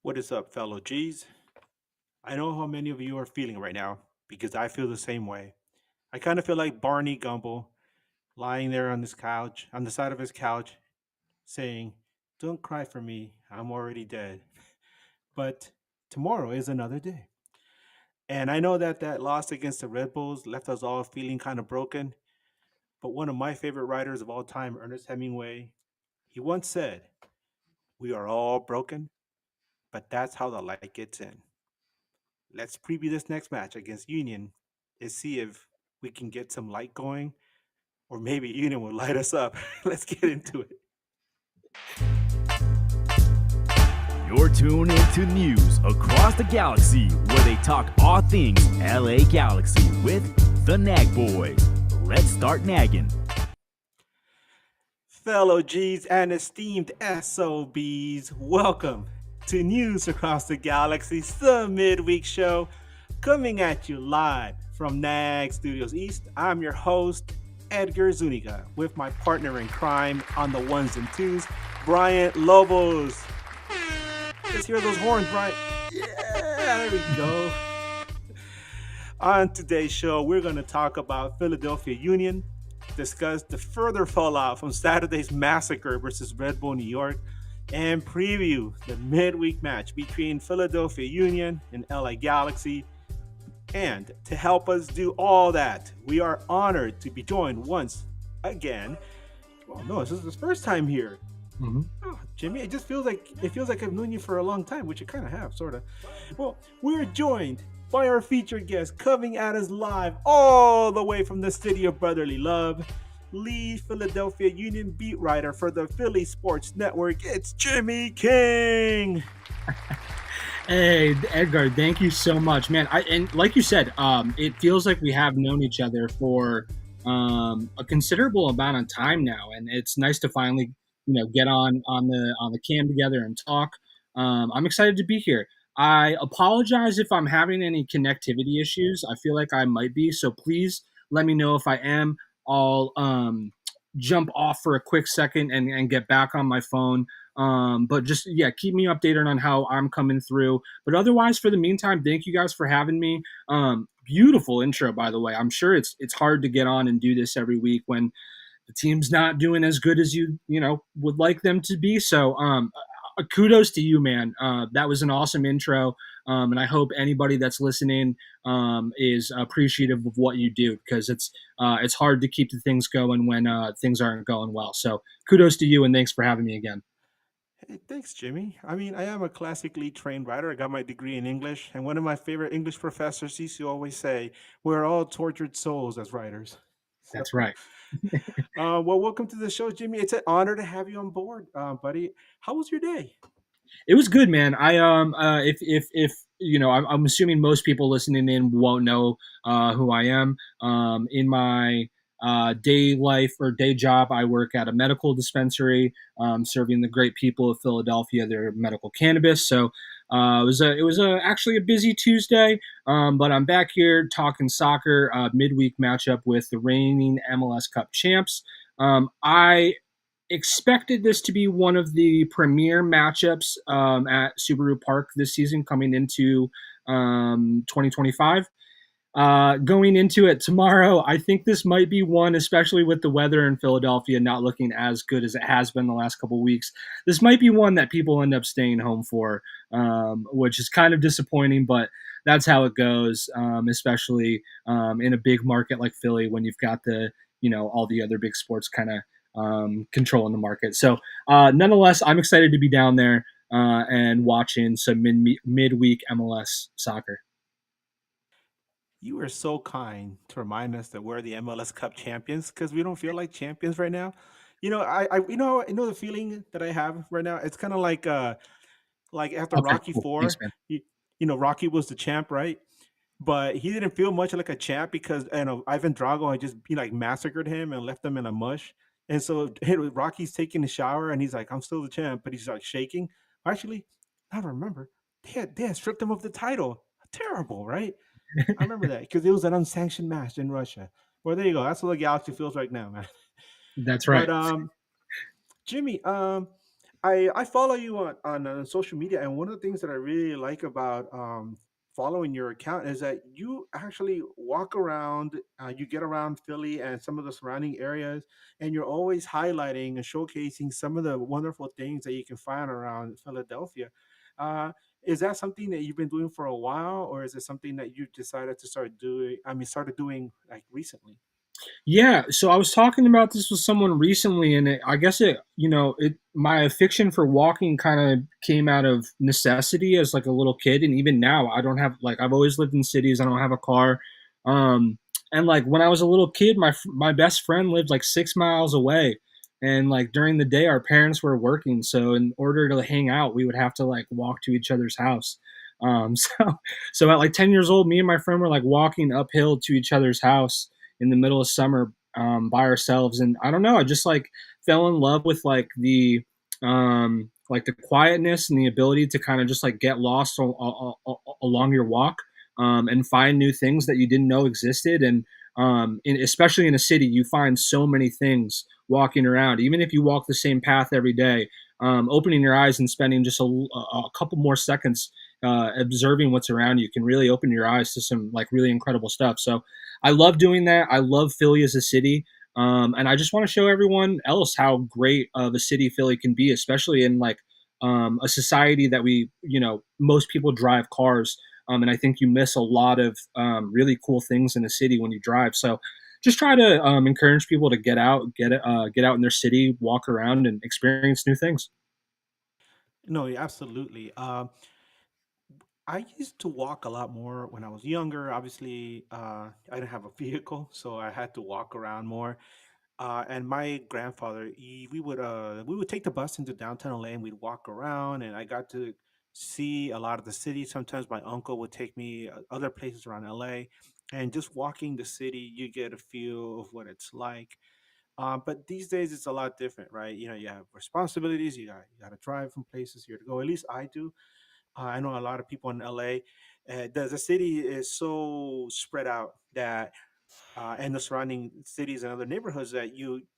What is up, fellow G's? I know how many of you are feeling right now because I feel the same way. I kind of feel like Barney Gumble lying there on his couch, on the side of his couch, saying, "Don't cry for me, I'm already dead." But tomorrow is another day. And I know that that loss against the Red Bulls left us all feeling kind of broken. But one of my favorite writers of all time, Ernest Hemingway, he once said, "We are all broken, but that's how the light gets in." Let's preview this next match against Union and see if we can get some light going, or maybe Union will light us up. Let's get into it. You're tuned into news across the galaxy where they talk all things LA Galaxy with the Nag Boys. Let's start nagging. Fellow G's and esteemed SOBs, welcome to News Across the Galaxy, the midweek show, coming at you live from NAG Studios East. I'm your host, Edgar Zuniga, with my partner in crime on the ones and twos, Bryant Lobos. Let's hear those horns, Bryant. Yeah, there we go. On today's show, we're going to talk about Philadephia Union, discuss the further fallout from Saturday's massacre versus Red Bull New York, and preview the midweek match between Philadephia Union and LA Galaxy. And to help us do all that, we are honored to be joined once again. Well, no, this is his first time here. Oh, Jimmy, it just feels like I've known you for a long time, which you kind of have, sort of. Well, we're joined by our featured guest coming at us live all the way from the city of brotherly love, lead Philadephia Union beat writer for the Philly Sports Network. It's Jimmy King. Hey, Edgar, thank you so much, man. And like you said, it feels like we have known each other for a considerable amount of time now, and it's nice to finally, get on the cam together and talk. I'm excited to be here. I apologize if I'm having any connectivity issues. I feel like I might be, so please let me know if I am. I'll jump off for a quick second and get back on my phone. But just keep me updated on how I'm coming through. But otherwise, for the meantime, thank you guys for having me. Beautiful intro, by the way. I'm sure it's hard to get on and do this every week when the team's not doing as good as you would like them to be. So kudos to you, man. That was an awesome intro. And I hope anybody that's listening is appreciative of what you do, because it's hard to keep the things going when things aren't going well. So kudos to you, and thanks for having me again. Hey, thanks, Jimmy. I mean, I am a classically trained writer. I got my degree in English, and one of my favorite English professors used to always say, "We're all tortured souls as writers." So, That's right. well, welcome to the show, Jimmy. It's an honor to have you on board, buddy. How was your day? It was good, man. I if I'm assuming most people listening in won't know who I am. In my day life or day job, I work at a medical dispensary, serving the great people of Philadephia their medical cannabis. So it was actually a busy Tuesday, but I'm back here talking soccer, midweek matchup with the reigning MLS Cup champs. I expected this to be one of the premier matchups at Subaru Park this season coming into 2025. Going into it tomorrow, I think this might be one, especially with the weather in Philadephia not looking as good as it has been the last couple of weeks. This might be one that people end up staying home for, which is kind of disappointing, but that's how it goes, especially in a big market like Philly when you've got all the other big sports kind of controlling the market. So nonetheless, I'm excited to be down there and watching some midweek MLS soccer. You were so kind to remind us that we're the MLS Cup champions because we don't feel like champions right now. I know the feeling that I have right now. It's kind of like after Okay, Rocky cool. Four, Thanks, man. Rocky was the champ, right? But he didn't feel much like a champ because Ivan Drago had just like massacred him and left him in a mush. And so Rocky's taking a shower and he's like, "I'm still the champ," but he's like shaking. Actually, I don't remember. They had stripped him of the title. Terrible, right? I remember that because it was an unsanctioned match in Russia. Well, there you go. That's what the Galaxy feels right now, man. That's right. But Jimmy, I follow you on social media, and one of the things that I really like about following your account is that you actually walk around, you get around Philly and some of the surrounding areas, and you're always highlighting and showcasing some of the wonderful things that you can find around Philadelphia. Uh, is that something that you've been doing for a while, or is it something that you decided to start doing? I mean, started doing like recently? Yeah, so I was talking about this with someone recently, and I guess my affection for walking kind of came out of necessity as like a little kid, and even now I don't have like I've always lived in cities. I don't have a car, um, and like when I was a little kid, my best friend lived like 6 miles away, and like during the day our parents were working, so in order to hang out, we would have to like walk to each other's house. So at like 10 years old, me and my friend were like walking uphill to each other's house in the middle of summer by ourselves. And I don't know, I just like fell in love with like the quietness and the ability to kind of just like get lost along your walk, and find new things that you didn't know existed. And especially in a city, you find so many things walking around. Even if you walk the same path every day, opening your eyes and spending just a couple more seconds observing what's around you can really open your eyes to some like really incredible stuff. So I love doing that. I love Philly as a city. And I just want to show everyone else how great of a city Philly can be, especially in like a society that most people drive cars. And I think you miss a lot of really cool things in the city when you drive. So just try to encourage people to get out in their city, walk around, and experience new things. No, yeah, absolutely. I used to walk a lot more when I was younger. Obviously, I didn't have a vehicle, so I had to walk around more. And my grandfather, we would take the bus into downtown LA and we'd walk around, and I got to see a lot of the city. Sometimes my uncle would take me other places around LA, and just walking the city, you get a feel of what it's like. But these days it's a lot different, right? You know, you have responsibilities. You got to drive from places here to go. At least I do. I know a lot of people in LA. The city is so spread out that and the surrounding cities and other neighborhoods that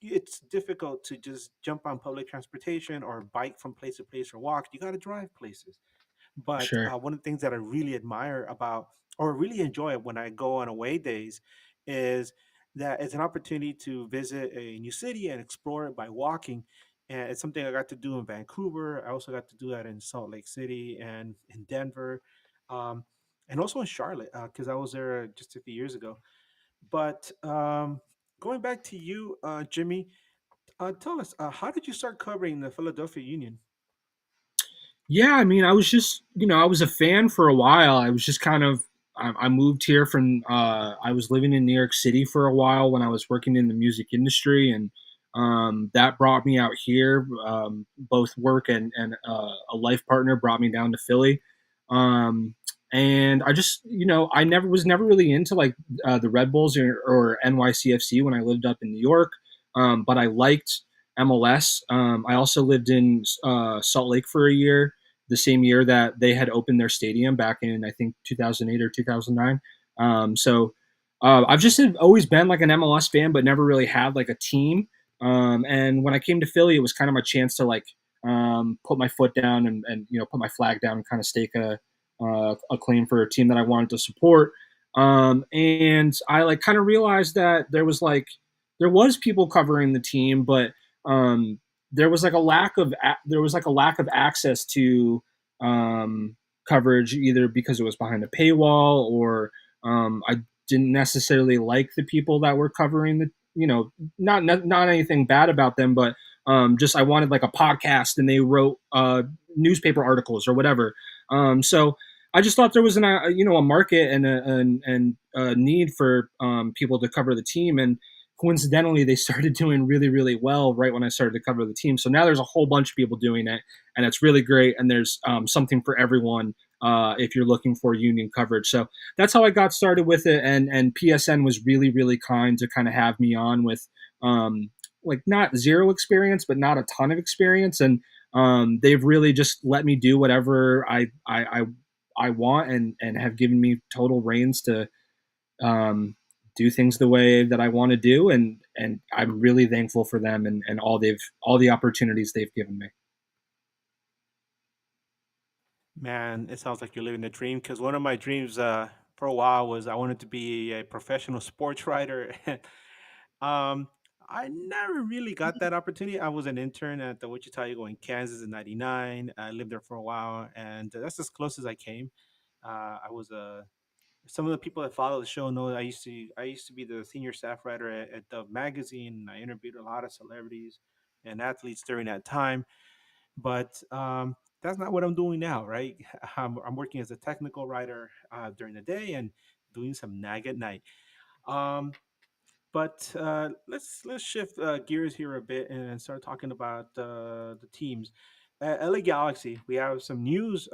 it's difficult to just jump on public transportation or bike from place to place or walk. You got to drive places. But Sure. one of the things that I really admire about or really enjoy when I go on away days is that it's an opportunity to visit a new city and explore it by walking. And it's something I got to do in Vancouver. I also got to do that in Salt Lake City and in Denver, um, and also in Charlotte because I was there just a few years ago. But going back to you, Jimmy, tell us, how did you start covering the Philadelphia Union? Yeah, I mean, I was just, I was a fan for a while. I was just kind of, I moved here from, I was living in New York City for a while when I was working in the music industry. And that brought me out here. Both work and a life partner brought me down to Philly. Um, and I just, I never really into like the Red Bulls or NYCFC when I lived up in New York. But I liked MLS. I also lived in Salt Lake for a year, the same year that they had opened their stadium back in I think 2008 or 2009. I've just always been like an MLS fan, but never really had like a team. And when I came to Philly, it was kind of my chance to like put my foot down and put my flag down and kind of stake a claim for a team that I wanted to support. And I like kind of realized that there was people covering the team, but um, there was like a lack of access to um, coverage, either because it was behind a paywall or I didn't necessarily like the people that were covering the not anything bad about them, but just I wanted like a podcast and they wrote newspaper articles or whatever. So I just thought there was a market and a need for people to cover the team. And coincidentally, they started doing really, really well right when I started to cover the team. So now there's a whole bunch of people doing it, and it's really great. And there's something for everyone if you're looking for union coverage. So that's how I got started with it. And PSN was really, really kind to kind of have me on with like not zero experience, but not a ton of experience. And they've really just let me do whatever I want and have given me total reins to um, do things the way that I want to do, and I'm really thankful for them and all the opportunities they've given me. Man, it sounds like you're living a dream because one of my dreams for a while was I wanted to be a professional sports writer. um, I never really got that opportunity. I was an intern at the Wichita Eagle in Kansas in '99. I lived there for a while, and that's as close as I came. I was a Some of the people that follow the show know that I used to be the senior staff writer at Dove Magazine. And I interviewed a lot of celebrities and athletes during that time. But that's not what I'm doing now, right? I'm working as a technical writer during the day and doing some nag at night. Um, but let's shift gears here a bit and start talking about the teams. At LA Galaxy, we have some news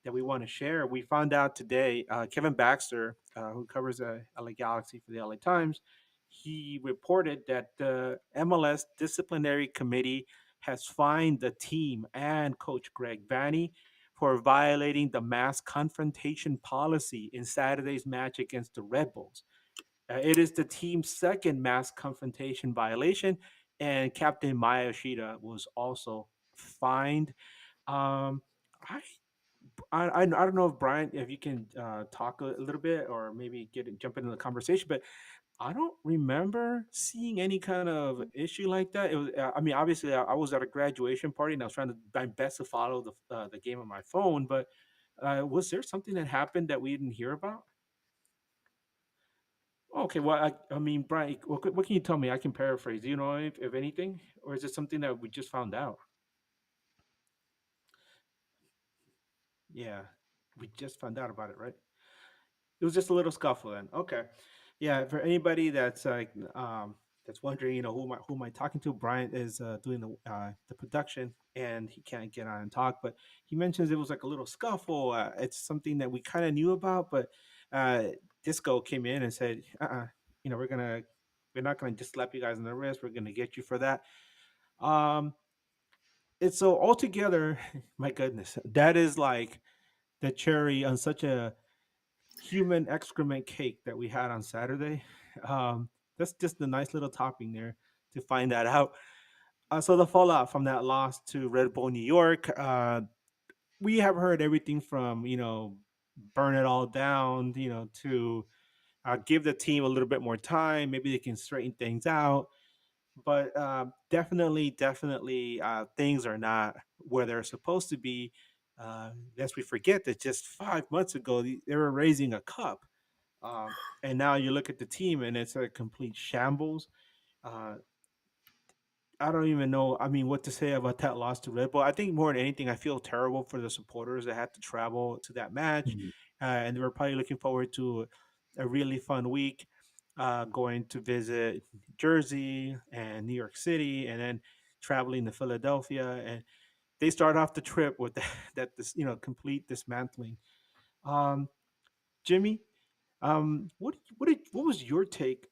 that we want to share. We found out today, Kevin Baxter, who covers LA Galaxy for the LA Times, he reported that the MLS disciplinary committee has fined the team and coach Greg Vanney for violating the mass confrontation policy in Saturday's match against the Red Bulls. It is the team's second mass confrontation violation, and Captain Mayashita was also fined. Um, I, I don't know if Brian, if you can talk a little bit or maybe jump into the conversation, but I don't remember seeing any kind of issue like that. It was, I mean, obviously, I was at a graduation party and I was trying to my best to follow the game on my phone, but was there something that happened that we didn't hear about? Okay, well, I mean, Brian, what can you tell me? I can paraphrase. Do you know if anything, or is it something that we just found out? Yeah, we just found out about it, right? It was just a little scuffle then. Okay. Yeah, for anybody that's that's wondering, who am I talking to? Brian is doing the production and he can't get on and talk, but he mentions it was like a little scuffle. It's something that we kind of knew about, but uh Disco came in and said, we're not gonna just slap you guys on the wrist, we're gonna get you for that. Um it's so altogether, my goodness, that is like the cherry on such a human excrement cake that we had on Saturday. That's just a nice little topping there to find that out. So the fallout from that loss to Red Bull New York, we have heard everything from burn it all down, to give the team a little bit more time. Maybe they can straighten things out. But definitely, things are not where they're supposed to be. Lest we forget that just 5 months ago they were raising a cup, and now you look at the team and it's a complete shambles. Uh, I don't even know. I mean, what to say about that loss to Red Bull? I think more than anything, I feel terrible for the supporters that had to travel to that match, Mhm. and they were probably looking forward to a really fun week, going to visit Jersey and New York City, and then traveling to Philadelphia. And they start off the trip with this complete dismantling. Um, Jimmy, what was your take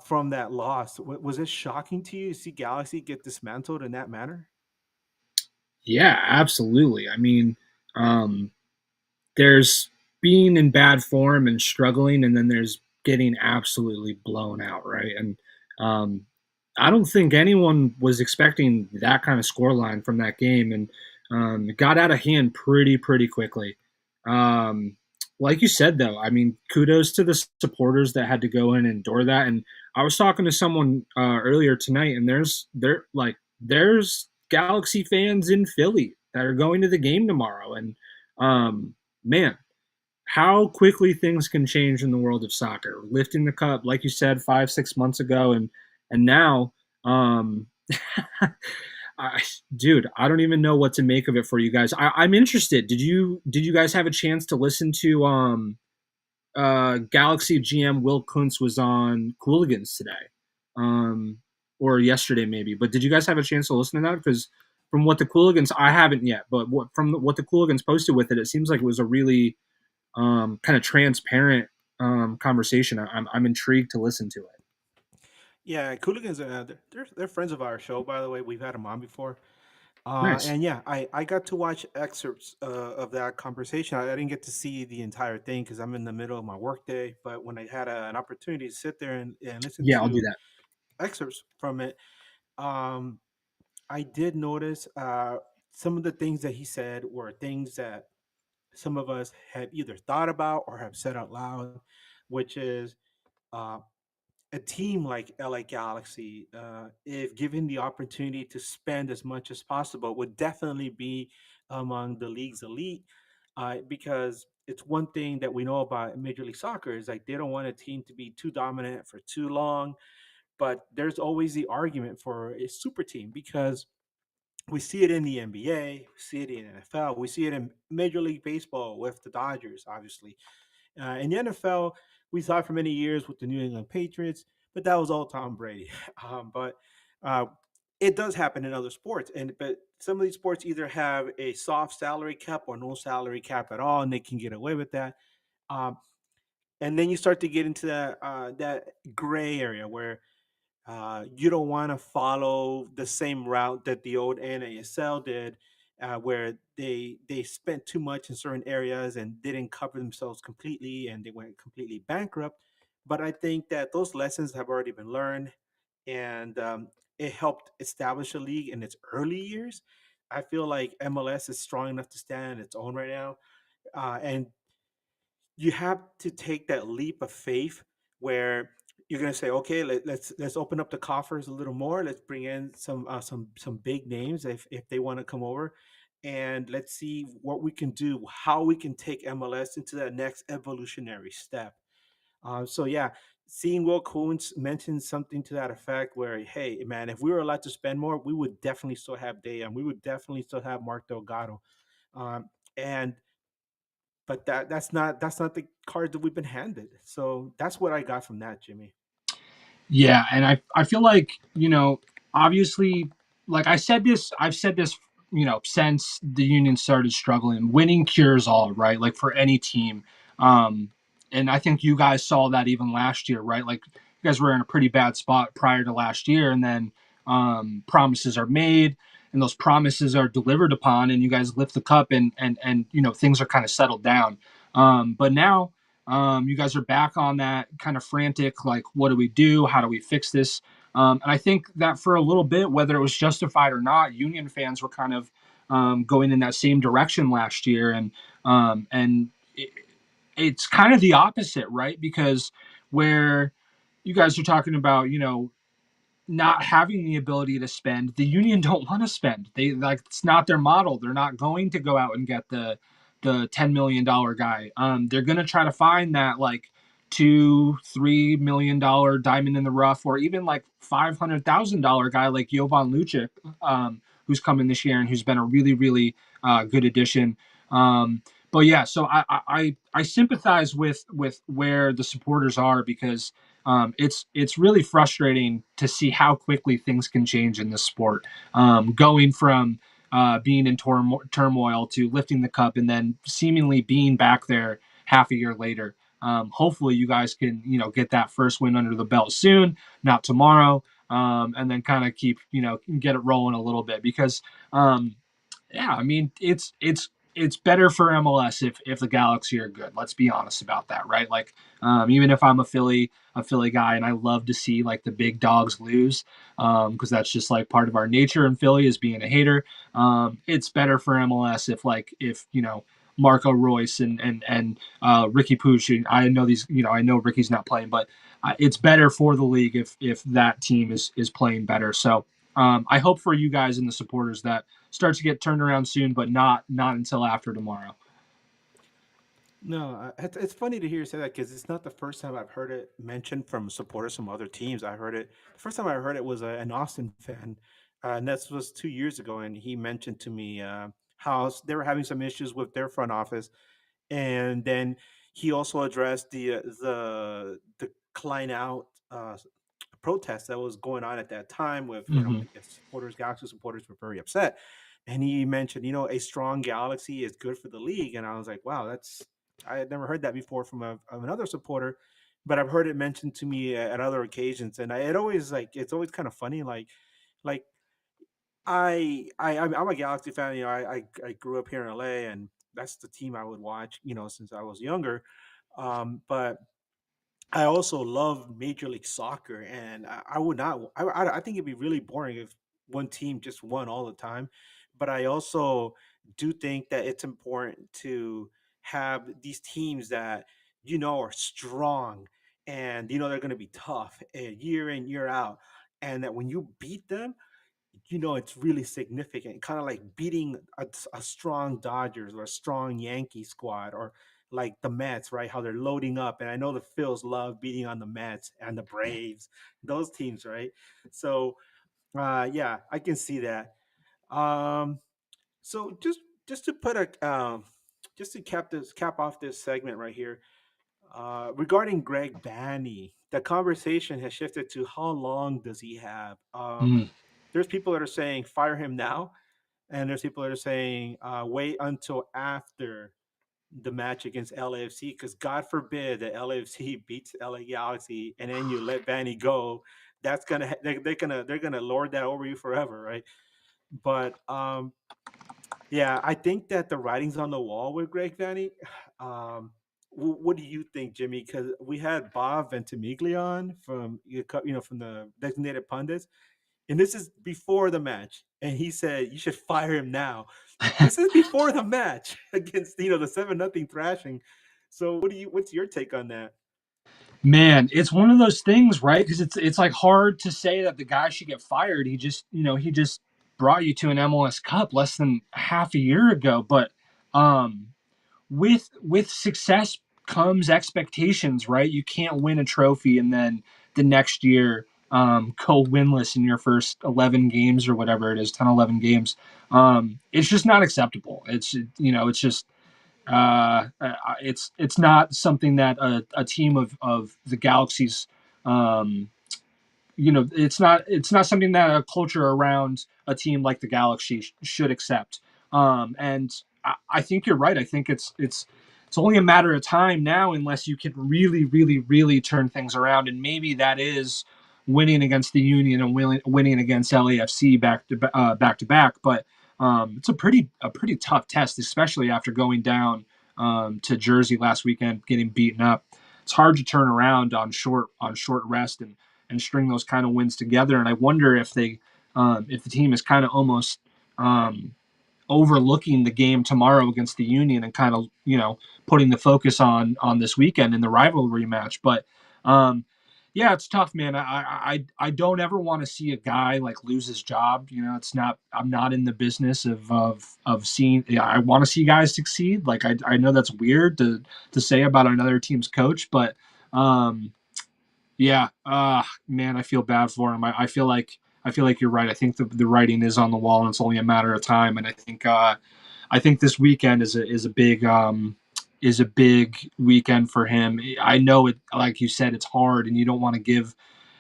from that loss? Was it shocking to you to see Galaxy get dismantled in that manner? Yeah, absolutely. I mean, um, there's being in bad form and struggling, and then there's getting absolutely blown out, right? And um, I don't think anyone was expecting that kind of scoreline from that game, and it got out of hand pretty quickly. Um, like you said, though, I mean, kudos to the supporters that had to go in and endure that. And I was talking to someone earlier tonight, and there's Galaxy fans in Philly that are going to the game tomorrow, and man, how quickly things can change in the world of soccer. Lifting the cup, like you said, 5 6 months ago, and now, um, I, dude, I don't even know what to make of it for you guys. I'm interested. Did you guys have a chance to listen to Galaxy GM Will Kuntz was on Cooligans today, um, or yesterday maybe? But did you guys have a chance to listen to that? Because from what the Cooligans, I haven't yet, but what the Cooligans posted with it, it seems like it was a really kind of transparent conversation. I'm intrigued to listen to it. Yeah, Cooligans. They're friends of our show, by the way. We've had them on before. Nice. And yeah, I got to watch excerpts of that conversation. I didn't get to see the entire thing because I'm in the middle of my workday. But when I had an opportunity to sit there and listen Yeah, I'll do to that. excerpts from it, um, I did notice some of the things that he said were things that some of us have either thought about or have said out loud, which is uh, a team like LA Galaxy, if given the opportunity to spend as much as possible, would definitely be among the league's elite. Because it's one thing that we know about Major League Soccer is like they don't want a team to be too dominant for too long. But there's always the argument for a super team because we see it in the NBA, we see it in NFL, we see it in Major League Baseball with the Dodgers, obviously. In the NFL, we saw it for many years with the New England Patriots, but that was all Tom Brady. But uh, it does happen in other sports, and but some of these sports either have a soft salary cap or no salary cap at all, and they can get away with that. Um, and then you start to get into that gray area where you don't want to follow the same route that the old NASL did, where they spent too much in certain areas and didn't cover themselves completely, and they went completely bankrupt. But I think that those lessons have already been learned, and it helped establish a league in its early years. I feel like MLS is strong enough to stand on its own right now, and you have to take that leap of faith where you're going to say, okay, let's open up the coffers a little more. Let's bring in some big names if they want to come over, and let's see what we can do, how we can take MLS into that next evolutionary step. So yeah, seeing Will Coons mention something to that effect, where hey man, if we were allowed to spend more, we would definitely still have Dayan, we would definitely still have Mark Delgado, and but that's not the card that we've been handed. So that's what I got from that, Jimmy. Yeah, and I feel like, obviously, like I've said this, since the Union started struggling. Winning cures all, right? Like for any team. Um and I think you guys saw that even last year, right? Like you guys were in a pretty bad spot prior to last year, and then promises are made and those promises are delivered upon, and you guys lift the cup, and things are kind of settled down. But now you guys are back on that kind of frantic, like, what do we do? How do we fix this? And I think that for a little bit, whether it was justified or not, Union fans were kind of going in that same direction last year, and it's kind of the opposite, right? Because where you guys are talking about, not having the ability to spend, the Union don't want to spend. They, like, it's not their model. They're not going to go out and get the $10 million guy. They're going to try to find that, like, $2-3 million diamond in the rough, or even like $500,000 guy like Jovan Lucic, who's coming this year and who's been a really really good addition. But yeah, so I sympathize with where the supporters are, because it's really frustrating to see how quickly things can change in this sport. Going from being in turmoil to lifting the cup and then seemingly being back there half a year later. Hopefully, you guys can get that first win under the belt soon, not tomorrow, and then kind of keep get it rolling a little bit, because yeah, I mean, it's better for MLS if the Galaxy are good. Let's be honest about that, right? Like, even if I'm a Philly guy, and I love to see like the big dogs lose, because that's just like part of our nature in Philly is being a hater. It's better for MLS if Marco Royce and Ricky Puig. And I know I know Ricky's not playing, but it's better for the league if that team is playing better. So I hope for you guys and the supporters that starts to get turned around soon, but not until after tomorrow. No, it's funny to hear you say that because it's not the first time I've heard it mentioned from supporters from other teams. I heard it the first time I heard it was an Austin fan, and that was 2 years ago, and he mentioned to me how they were having some issues with their front office, and then he also addressed the Klein out protest that was going on at that time with Mm-hmm. I guess supporters, Galaxy supporters were very upset, and he mentioned a strong Galaxy is good for the league, and I was like, wow, that's I had never heard that before from of another supporter, but I've heard it mentioned to me at other occasions, and it always like it's always kind of funny, like I'm a Galaxy fan. I grew up here in LA, and that's the team I would watch, since I was younger. But I also love Major League Soccer, and I would not. I think it'd be really boring if one team just won all the time. But I also do think that it's important to have these teams that are strong, and they're going to be tough year in year out, and that when you beat them, it's really significant, kind of like beating a strong Dodgers or a strong Yankee squad, or like the Mets, right? How they're loading up. And I know the Phils love beating on the Mets and the Braves, those teams, right? So, yeah, I can see that. Um, so just to put just to cap off this segment right here, regarding Greg Banny, the conversation has shifted to how long does he have? Mm. There's people that are saying fire him now, and there's people that are saying wait until after the match against LAFC, because God forbid that LAFC beats LA Galaxy and then you let Vanny go. That's gonna they're gonna lord that over you forever, right? But yeah, I think that the writing's on the wall with Greg Vanny. What do you think, Jimmy? Because we had Bob Ventimiglia on from from the designated pundits, and this is before the match, and he said you should fire him now. This is before the match against the 7-0 thrashing. So what's your take on that? Man, it's one of those things, right? Because it's like hard to say that the guy should get fired. He just brought you to an MLS Cup less than half a year ago. But um, with success comes expectations, right? You can't win a trophy and then the next year go winless in your first 11 games or whatever it is, 10, 11 games. It's just not acceptable. It's just it's not something that a team of the Galaxy's um, it's not something that a culture around a team like the Galaxy should accept. And I think you're right. I think it's only a matter of time now, unless you can really, really, really turn things around, and maybe that is winning against the Union and winning against LAFC back to back. But it's a pretty tough test, especially after going down to Jersey last weekend, getting beaten up. It's hard to turn around on short rest and string those kind of wins together. And I wonder if the team is kind of almost um, overlooking the game tomorrow against the Union and kind of putting the focus on this weekend in the rivalry match. But yeah, it's tough, man. I don't ever want to see a guy like lose his job. It's not. I'm not in the business of seeing. Yeah, I want to see guys succeed. Like I know that's weird to say about another team's coach, but yeah, man, I feel bad for him. I feel like you're right. I think the writing is on the wall, and it's only a matter of time. And I think this weekend is a big weekend for him. I know it, like you said, it's hard, and you don't want to give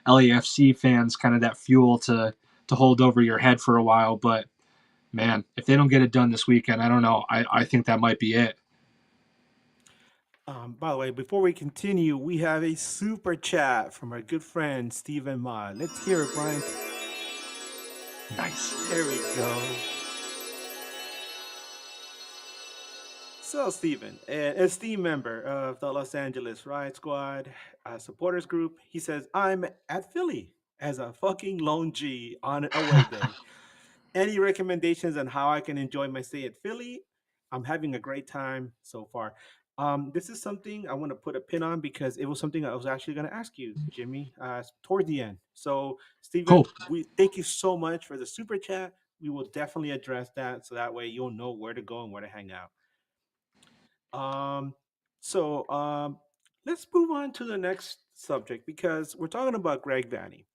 LAFC fans kind of that fuel to hold over your head for a while. But man, if they don't get it done this weekend, I don't know. I think that might be it. By the way, before we continue, we have a super chat from our good friend Stephen Ma. Let's hear it, Brian. Nice. There we go. So, Stephen, an esteemed member of the Los Angeles Riot Squad supporters group, he says, I'm at Philly as a fucking lone G on an away day. Any recommendations on how I can enjoy my stay at Philly? I'm having a great time so far. This is something I want to put a pin on because it was something I was actually going to ask you, Jimmy, toward the end. So, Stephen, Cool. we thank you so much for the super chat. We will definitely address that so that way you'll know where to go and where to hang out. Um, so let's move on to the next subject because we're talking about Greg Vanny.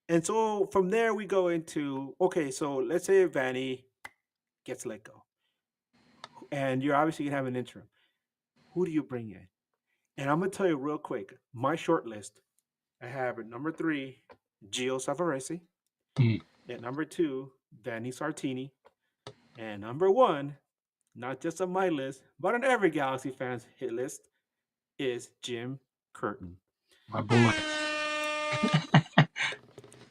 And so from there we go into okay, so let's say Vanny gets let go, and you're obviously gonna have an interim. Who do you bring in? And I'm gonna tell you real quick, my short list. I have at number three, Gio Savarese. Mm, At number two, Vanny Sartini. And number one, not just on my list, but on every Galaxy fan's hit list, is Jim Curtin. my boy.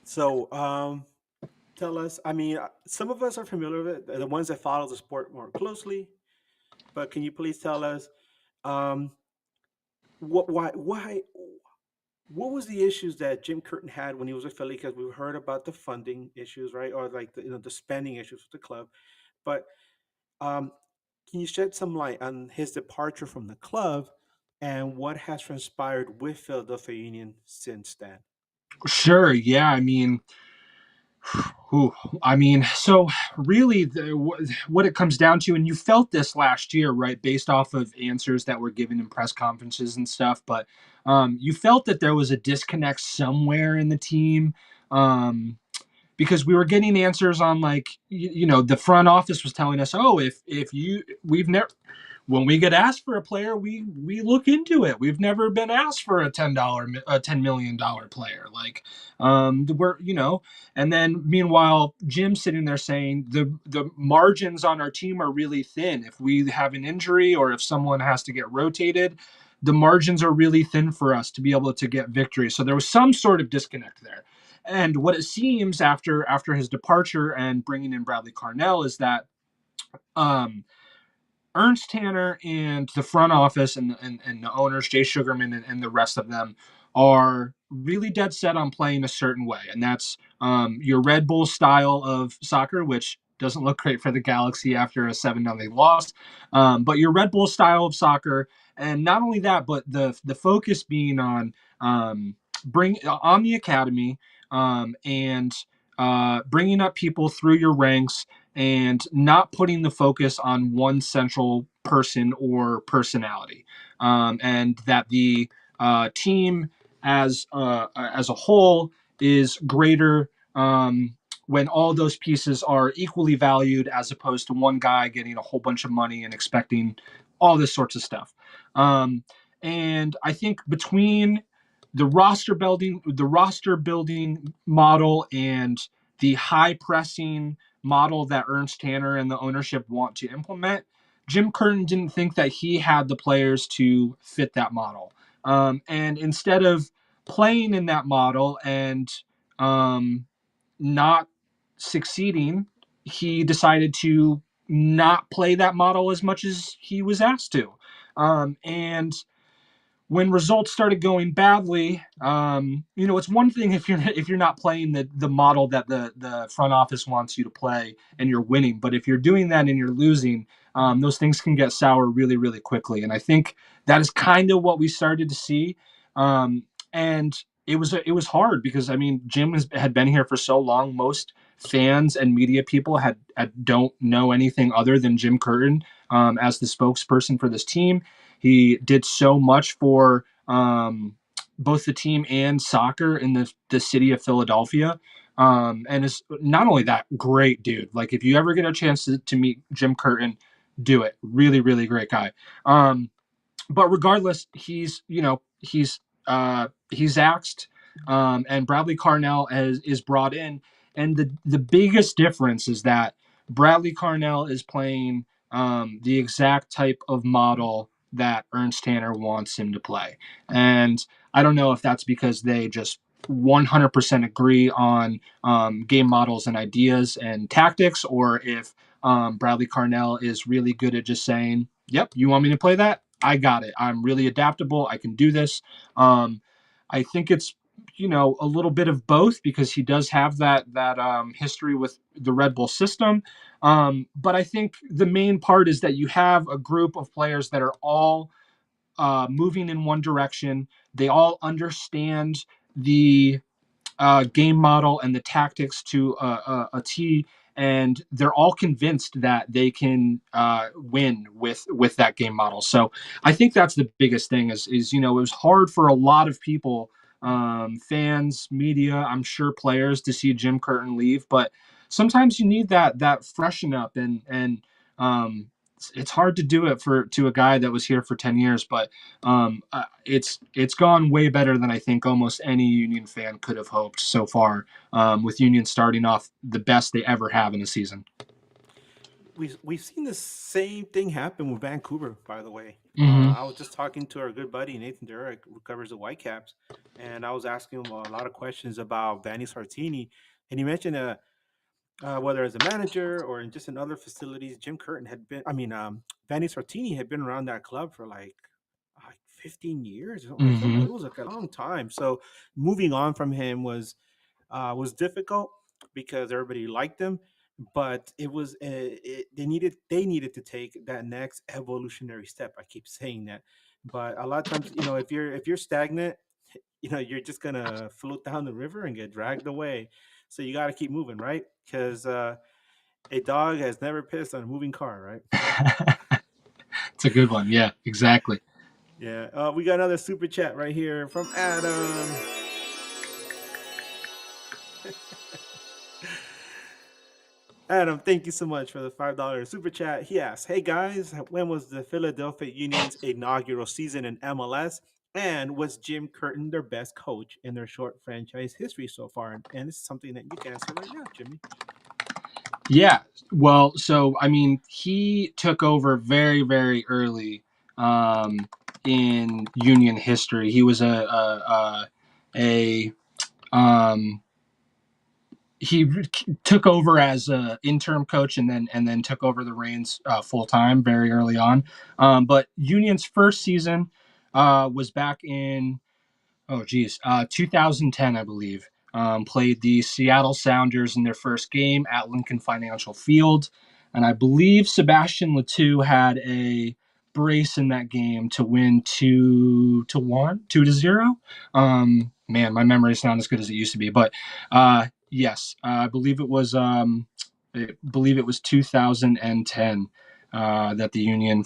So, tell us. I mean, some of us are familiar with it, the ones that follow the sport more closely. But can you please tell us, um, why, what was the issues that Jim Curtin had when he was with Philly? Because we've heard about the funding issues, right, or like the spending issues with the club. But um, Can you shed some light on his departure from the club and what has transpired with Philadelphia Union since then? Sure. Yeah. Ooh, so really, what it comes down to, and you felt this last year, right, based off of answers that were given in press conferences and stuff, but you felt that there was a disconnect somewhere in the team. Because we were getting answers on like the front office was telling us, oh, if you we've never when we get asked for a player, we look into it. We've never been asked for a $10 million player. Like, we're and then meanwhile, Jim's sitting there saying the margins on our team are really thin. If we have an injury or if someone has to get rotated, the margins are really thin for us to be able to get victory. So there was some sort of disconnect there. And what it seems after his departure and bringing in Bradley Carnell is that um, Ernst Tanner and the front office and the owners, Jay Sugarman and the rest of them, are really dead set on playing a certain way. And that's your Red Bull style of soccer, which doesn't look great for the Galaxy after a 7-0 loss. But your Red Bull style of soccer. And not only that, but the focus being on bring on the academy and bringing up people through your ranks and not putting the focus on one central person or personality, and that the team as a whole is greater when all those pieces are equally valued, as opposed to one guy getting a whole bunch of money and expecting all this sorts of stuff. Um, and I think between the roster building model and the high pressing model that Ernst Tanner and the ownership want to implement, Jim Curtin didn't think that he had the players to fit that model. And instead of playing in that model and um, not succeeding, he decided to not play that model as much as he was asked to. And when results started going badly, it's one thing if you're not playing the model that the front office wants you to play and you're winning, but if you're doing that and you're losing, those things can get sour really, really quickly. And I think that is kind of what we started to see. And it was hard because Jim had been here for so long. Most fans and media people don't know anything other than Jim Curtin as the spokesperson for this team. He did so much for both the team and soccer in the city of Philadelphia. And is not only that great dude. Like if you ever get a chance to meet Jim Curtin, do it. Really, really great guy. But regardless, he's axed, and Bradley Carnell is brought in, and the biggest difference is that Bradley Carnell is playing the exact type of model that Ernst Tanner wants him to play, and I don't know if that's because they just 100% agree on game models and ideas and tactics, or if Bradley Carnell is really good at just saying, "Yep, you want me to play that? I got it. I'm really adaptable. I can do this." I think it's a little bit of both because he does have that history with the Red Bull system. But I think the main part is that you have a group of players that are all moving in one direction. They all understand the game model and the tactics to a T, and they're all convinced that they can win with that game model. So I think that's the biggest thing. Is it was hard for a lot of people, fans, media, I'm sure players, to see Jim Curtin leave, but sometimes you need that freshen up and it's hard to do it to a guy that was here for 10 years, but it's gone way better than I think almost any Union fan could have hoped so far, with Union starting off the best they ever have in a season. We've seen the same thing happen with Vancouver, by the way. Mm-hmm. I was just talking to our good buddy Nathan Durek, who covers the Whitecaps, and I was asking him a lot of questions about Vanni Sartini, and he mentioned whether as a manager or in just in other facilities, Jim Curtin had been. Vanni Sartini had been around that club for like 15 years or something like that. Mm-hmm. It was like a long time. So moving on from him was difficult because everybody liked him. but they needed to take that next evolutionary step. I keep saying that, but a lot of times, if you're stagnant, you're just gonna float down the river and get dragged away. So you got to keep moving, right? Because a dog has never pissed on a moving car, right? It's a good one. Yeah, exactly. Yeah. We got another super chat right here from Adam. Adam, thank you so much for the $5 super chat. He asks, "Hey guys, when was the Philadelphia Union's inaugural season in MLS? And was Jim Curtin their best coach in their short franchise history so far?" And this is something that you can answer right now, Jimmy. Yeah. Well, so I mean, he took over very, very early um, in Union history. He was a um, he took over as a interim coach and then took over the reins full time very early on. But Union's first season was back in 2010, I believe. Played the Seattle Sounders in their first game at Lincoln Financial Field, and I believe Sebastian Latou had a brace in that game to win 2-1, 2-0. Man, my memory's not as good as it used to be, but yes, I believe it was 2010 that the Union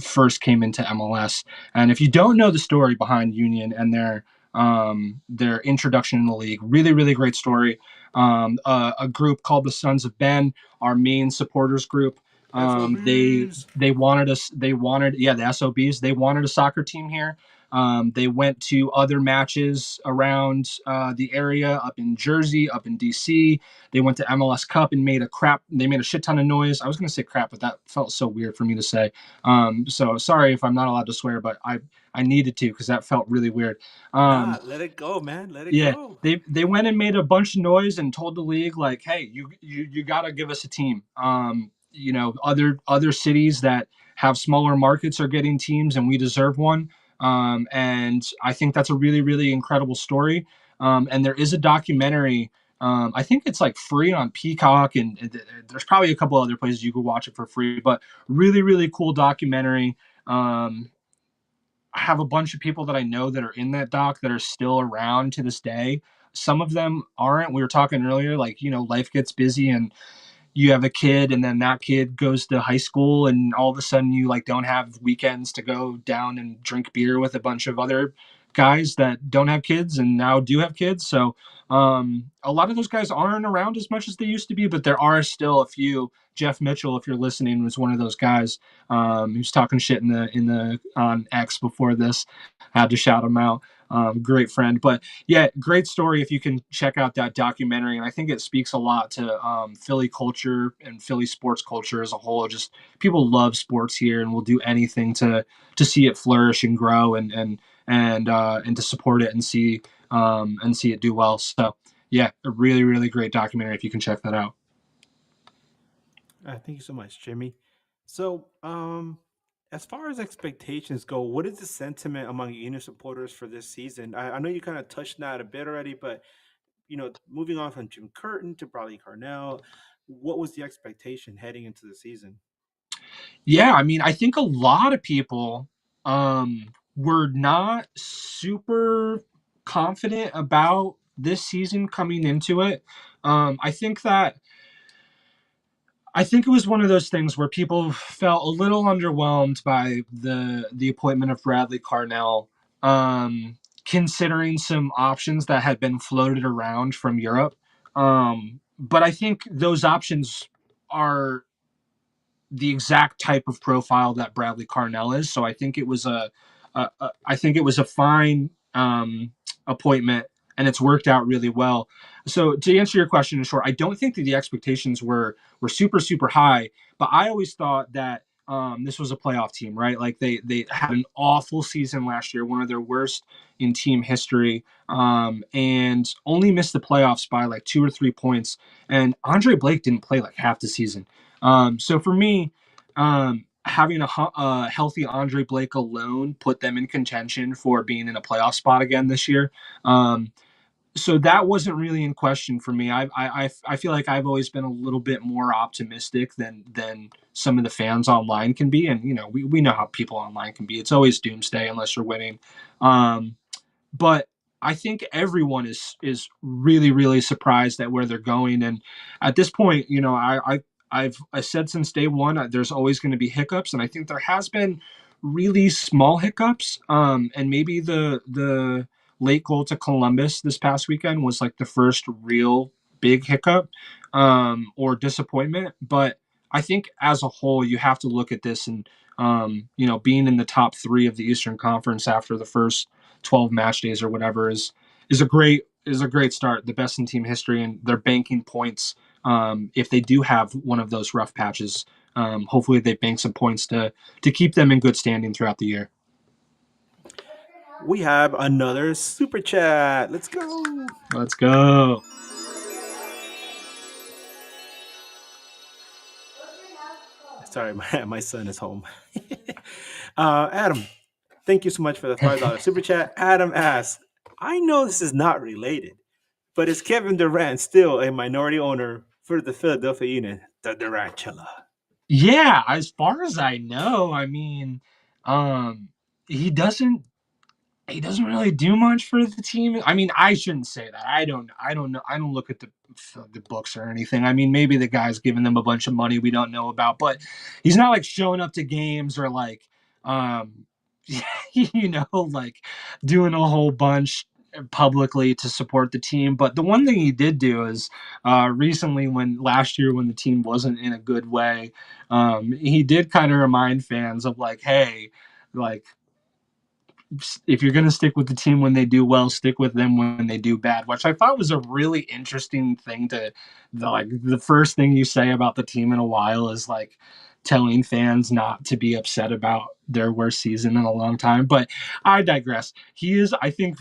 first came into MLS. And if you don't know the story behind Union and their introduction in the league, really, really great story. A group called the Sons of Ben, our main supporters group. They SOBs. they wanted us. They wanted the SOBs. They wanted a soccer team here. They went to other matches around the area, up in Jersey, up in DC. They went to MLS Cup and made a crap. They made a shit ton of noise. I was going to say crap, but that felt so weird for me to say. So sorry if I'm not allowed to swear, but I needed to because that felt really weird. Nah, Um, let it go, man. Let it yeah, go. they went and made a bunch of noise and told the league like, hey, you got to give us a team. Other cities that have smaller markets are getting teams, and we deserve one. And I think that's a really really incredible story. And there is a documentary. I think it's like free on Peacock, and there's probably a couple other places you could watch it for free. But really really cool documentary. Um, I have a bunch of people that I know that are in that doc that are still around to this day. Some of them aren't. We were talking earlier, like, life gets busy and you have a kid and then that kid goes to high school and all of a sudden you like don't have weekends to go down and drink beer with a bunch of other guys that don't have kids and now do have kids. So a lot of those guys aren't around as much as they used to be, but there are still a few. Jeff Mitchell, if you're listening, was one of those guys. He was talking shit in the on X before this. I had to shout him out. Great friend, but yeah, great story if you can check out that documentary. And I think it speaks a lot to Philly culture and Philly sports culture as a whole. Just people love sports here and will do anything to see it flourish and grow and to support it and see it do well. So yeah, a really really great documentary if you can check that out. Thank you so much, Jimmy. So, as far as expectations go, what is the sentiment among Union supporters for this season? I know you kind of touched on that a bit already, but moving on from Jim Curtin to Bradley Carnell, what was the expectation heading into the season? Yeah, I mean, I think a lot of people were not super confident about this season coming into it. I think that it was one of those things where people felt a little underwhelmed by the appointment of Bradley Carnell, considering some options that had been floated around from Europe. But I think those options are the exact type of profile that Bradley Carnell is. So I think it was a fine appointment, and it's worked out really well. So to answer your question in short, I don't think that the expectations were super super high, but I always thought that this was a playoff team, right? Like they had an awful season last year, one of their worst in team history, and only missed the playoffs by like 2 or 3 points. And Andre Blake didn't play like half the season. So for me, having a healthy Andre Blake alone put them in contention for being in a playoff spot again this year. Um, So that wasn't really in question for me. I feel like I've always been a little bit more optimistic than some of the fans online can be, and we know how people online can be. It's always doomsday unless you're winning. Um, but I think everyone is really really surprised at where they're going, and at this point, I said since day one there's always going to be hiccups, and I think there has been really small hiccups, and maybe the late goal to Columbus this past weekend was like the first real big hiccup, or disappointment, but I think as a whole you have to look at this and being in the top three of the Eastern Conference after the first 12 match days or whatever is a great start, the best in team history, and they're banking points. If they do have one of those rough patches, hopefully they bank some points to keep them in good standing throughout the year. We have another super chat. Let's go. Let's go. Sorry, my son is home. Adam, thank you so much for the $5 super chat. Adam asks, I know this is not related, but is Kevin Durant still a minority owner for the Philadelphia Union, the Durantula? Yeah, as far as I know, I mean, um, he doesn't he doesn't really do much for the team. I mean, I shouldn't say that. I don't know. I don't look at the books or anything. I mean, maybe the guy's giving them a bunch of money we don't know about, but he's not like showing up to games or like um like doing a whole bunch publicly to support the team. But the one thing he did do is recently, when last year when the team wasn't in a good way, he did kind of remind fans of like, hey, like, if you're going to stick with the team when they do well, stick with them when they do bad, which I thought was a really interesting thing like the first thing you say about the team in a while is like telling fans not to be upset about their worst season in a long time. But I digress. He is, I think,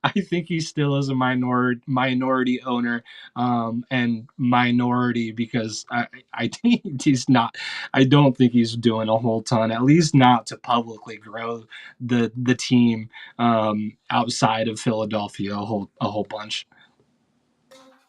I think he still is a minority owner, and minority because I think he's not. I don't think he's doing a whole ton, at least not to publicly grow the team, outside of Philadelphia a whole bunch.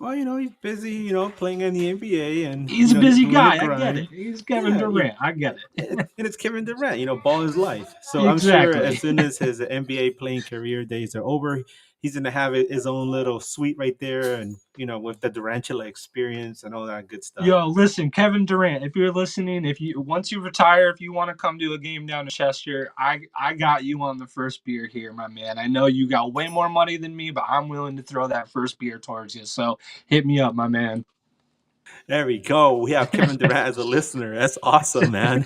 Well, he's busy, playing in the NBA and, He's a busy doing the guy. I get it. grind. He's Kevin Yeah, Durant. I get and it. it's Kevin Durant, ball is life. So I'm sure as Exactly. soon as his NBA playing career days are over, he's gonna have his own little suite right there, and with the Durantula experience and all that good stuff. Yo, listen, Kevin Durant, if you're listening, if you once you retire, if you want to come to a game down in Chester, I got you on the first beer here, my man. I know you got way more money than me, but I'm willing to throw that first beer towards you. So hit me up, my man. There we go. We have Kevin Durant as a listener. That's awesome, man.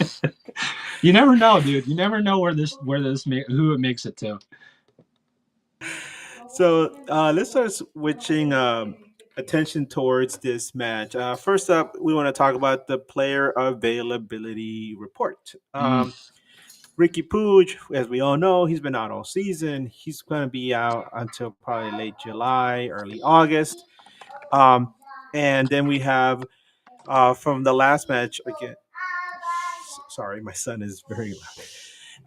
You never know, dude. You never know who it makes it to. So let's start switching attention towards this match. First up, we want to talk about the player availability report. Ricky Pooch, as we all know, he's been out all season. He's going to be out until probably late July, early August. And then we have from the last match again. Sorry, my son is very loud.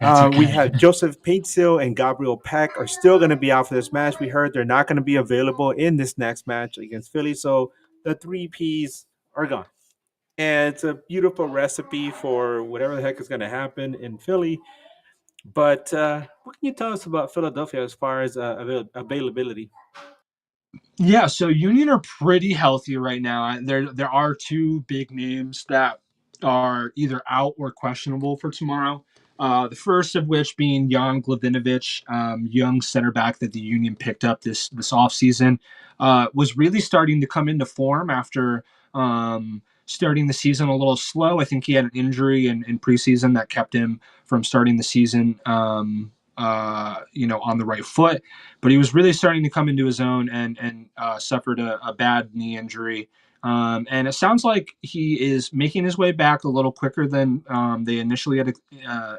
Okay. We have Joseph Paintsil and Gabriel Peck are still going to be out for this match. We heard they're not going to be available in this next match against Philly. So the three Ps are gone. And it's a beautiful recipe for whatever the heck is going to happen in Philly. But what can you tell us about Philadelphia as far as availability? Yeah, so Union are pretty healthy right now. There are two big names that are either out or questionable for tomorrow. The first of which being Jan Glavinovich, young center back that the Union picked up this offseason, was really starting to come into form after starting the season a little slow. I think he had an injury in preseason that kept him from starting the season, on the right foot, but he was really starting to come into his own and suffered a bad knee injury. And it sounds like he is making his way back a little quicker than they initially had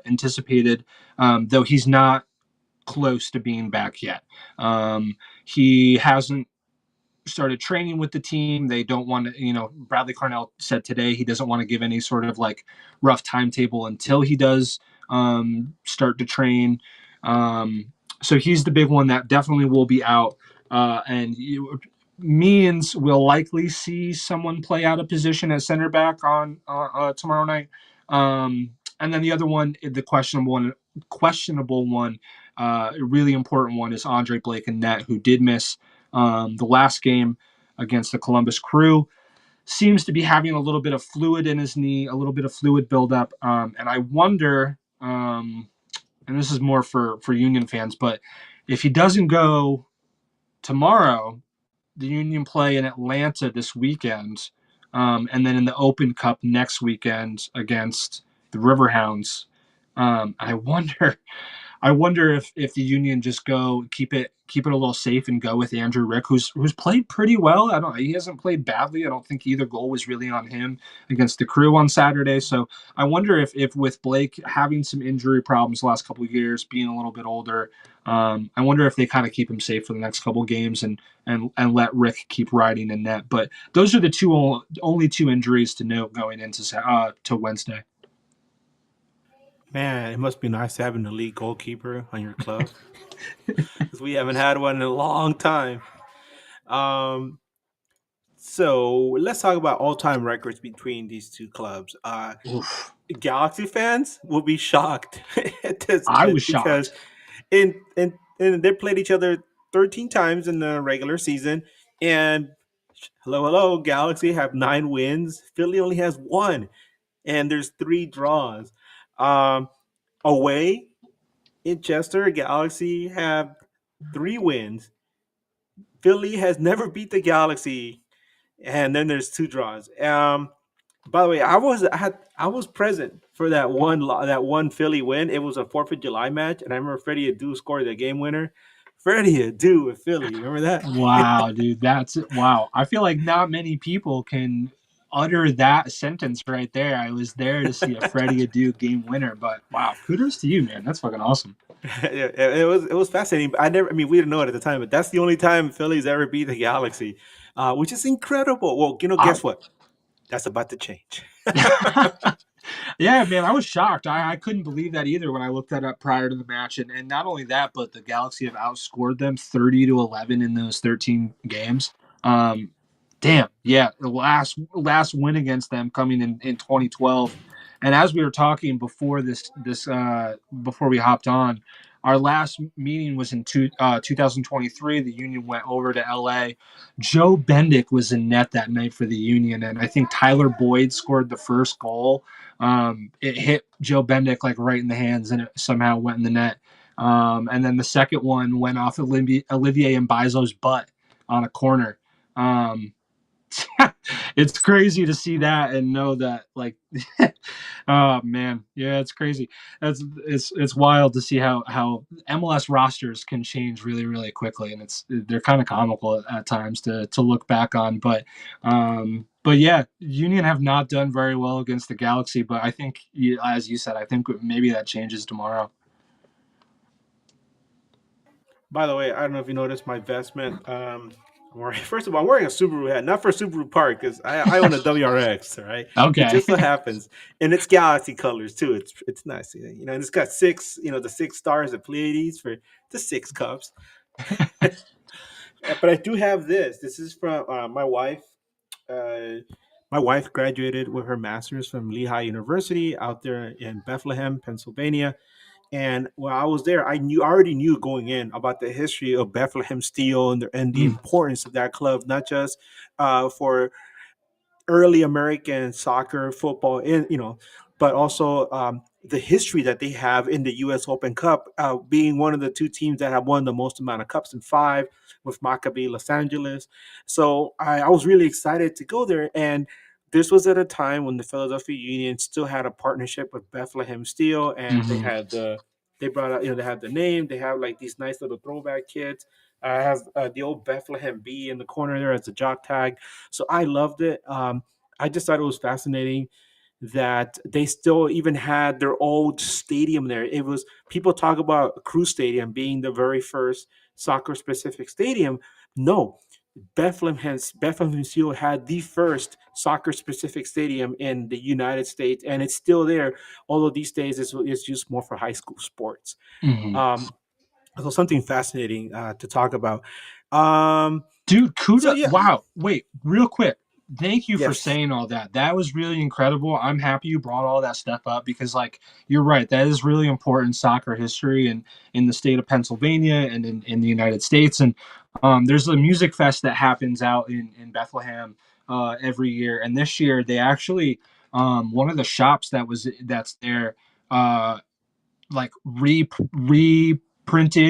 anticipated, though he's not close to being back yet. He hasn't started training with the team. They don't want to, Bradley Carnell said today he doesn't want to give any sort of like rough timetable until he does start to train. So he's the big one that definitely will be out and means we'll likely see someone play out of position at center back on tomorrow night. And then the other one, the questionable one, a really important one is Andre Blake in net, who did miss the last game against the Columbus Crew. Seems to be having a little bit of fluid in his knee, a little bit of fluid buildup, and I wonder. And this is more for Union fans, but if he doesn't go tomorrow, the Union play in Atlanta this weekend, and then in the Open Cup next weekend against the Riverhounds. I wonder if the Union just go keep it a little safe and go with Andrew Rick, who's played pretty well. He hasn't played badly. I don't think either goal was really on him against the Crew on Saturday. So I wonder if with Blake having some injury problems the last couple of years, being a little bit older, I wonder if they kind of keep him safe for the next couple of games and let Rick keep riding in net. But those are the only two injuries to note going into to Wednesday. Man, it must be nice having the lead goalkeeper on your club because we haven't had one in a long time. Um, so let's talk about all-time records between these two clubs. Oof. Galaxy fans will be shocked at this I was because shocked. in they played each other 13 times in the regular season, and hello, Galaxy have 9 wins. Philly only has one, and there's 3 draws. Um, Away in Chester, Galaxy have 3 wins. Philly has never beat the Galaxy, and then there's 2 draws. By the way, I was present for that one Philly win. It was a Fourth of July match, and I remember Freddie Adu scored the game winner. Freddie Adu with Philly, remember that? Wow, dude, wow. I feel like not many people can utter that sentence right there. I was there to see a Freddie Adu game winner, but wow, kudos to you, man. That's fucking awesome. It was fascinating. I mean, we didn't know it at the time, but that's the only time Philly's ever beat the Galaxy, which is incredible. Well, I, guess what? That's about to change. yeah, man, I was shocked. I couldn't believe that either when I looked that up prior to the match. And not only that, but the Galaxy have outscored them 30-11 in those 13 games. Um, damn, yeah, the last win against them coming in 2012. And as we were talking before before we hopped on, our last meeting was in 2023. The Union went over to LA. Joe Bendick was in net that night for the Union, and I think Tyler Boyd scored the first goal. It hit Joe Bendick like right in the hands, and it somehow went in the net. And then the second one went off Olivier Mbaizo's butt on a corner. Um, it's crazy to see that and know that, like, oh man, yeah, it's crazy. It's wild to see how MLS rosters can change really really quickly, and they're kind of comical at times to look back on. But yeah, Union have not done very well against the Galaxy, but I think, as you said, I think maybe that changes tomorrow. By the way, I don't know if you noticed my vestment. First of all, I'm wearing a Subaru hat, not for Subaru Park, because I own a WRX. All right, it Okay. just so happens, and it's Galaxy colors too. It's nice, and it's got the 6 stars of Pleiades for the 6 cups. But I do have this. This is from my wife. Uh, my wife graduated with her master's from Lehigh University out there in Bethlehem, Pennsylvania. And while I was there, already knew going in about the history of Bethlehem Steel and the Mm. importance of that club, not just for early American soccer, football, and but also the history that they have in the U.S. Open Cup, being one of the 2 teams that have won the most amount of cups in 5 with Maccabi Los Angeles. So I was really excited to go there, and this was at a time when the Philadephia Union still had a partnership with Bethlehem Steel, and Hmm. they brought out, they have the name, they have like these nice little throwback kits. I have the old Bethlehem B in the corner there as a jock tag. So I loved it. I just thought it was fascinating that they still even had their old stadium there. It was, people talk about Crew Stadium being the very first soccer specific stadium. No, Bethlehem Steel had the first soccer specific stadium in the United States, and it's still there. Although these days it's used more for high school sports. Hmm. Um, so something fascinating to talk about. Um, Dude, so kuda. yeah, Wow. Wait, real quick. Thank you for yes, saying all that. That was really incredible. I'm happy you brought all that stuff up because, like, you're right. That is really important soccer history and in the state of Pennsylvania and in the United States. And there's a music fest that happens out in Bethlehem every year. And this year, they actually, one of the shops that's there, uh, like reprinted,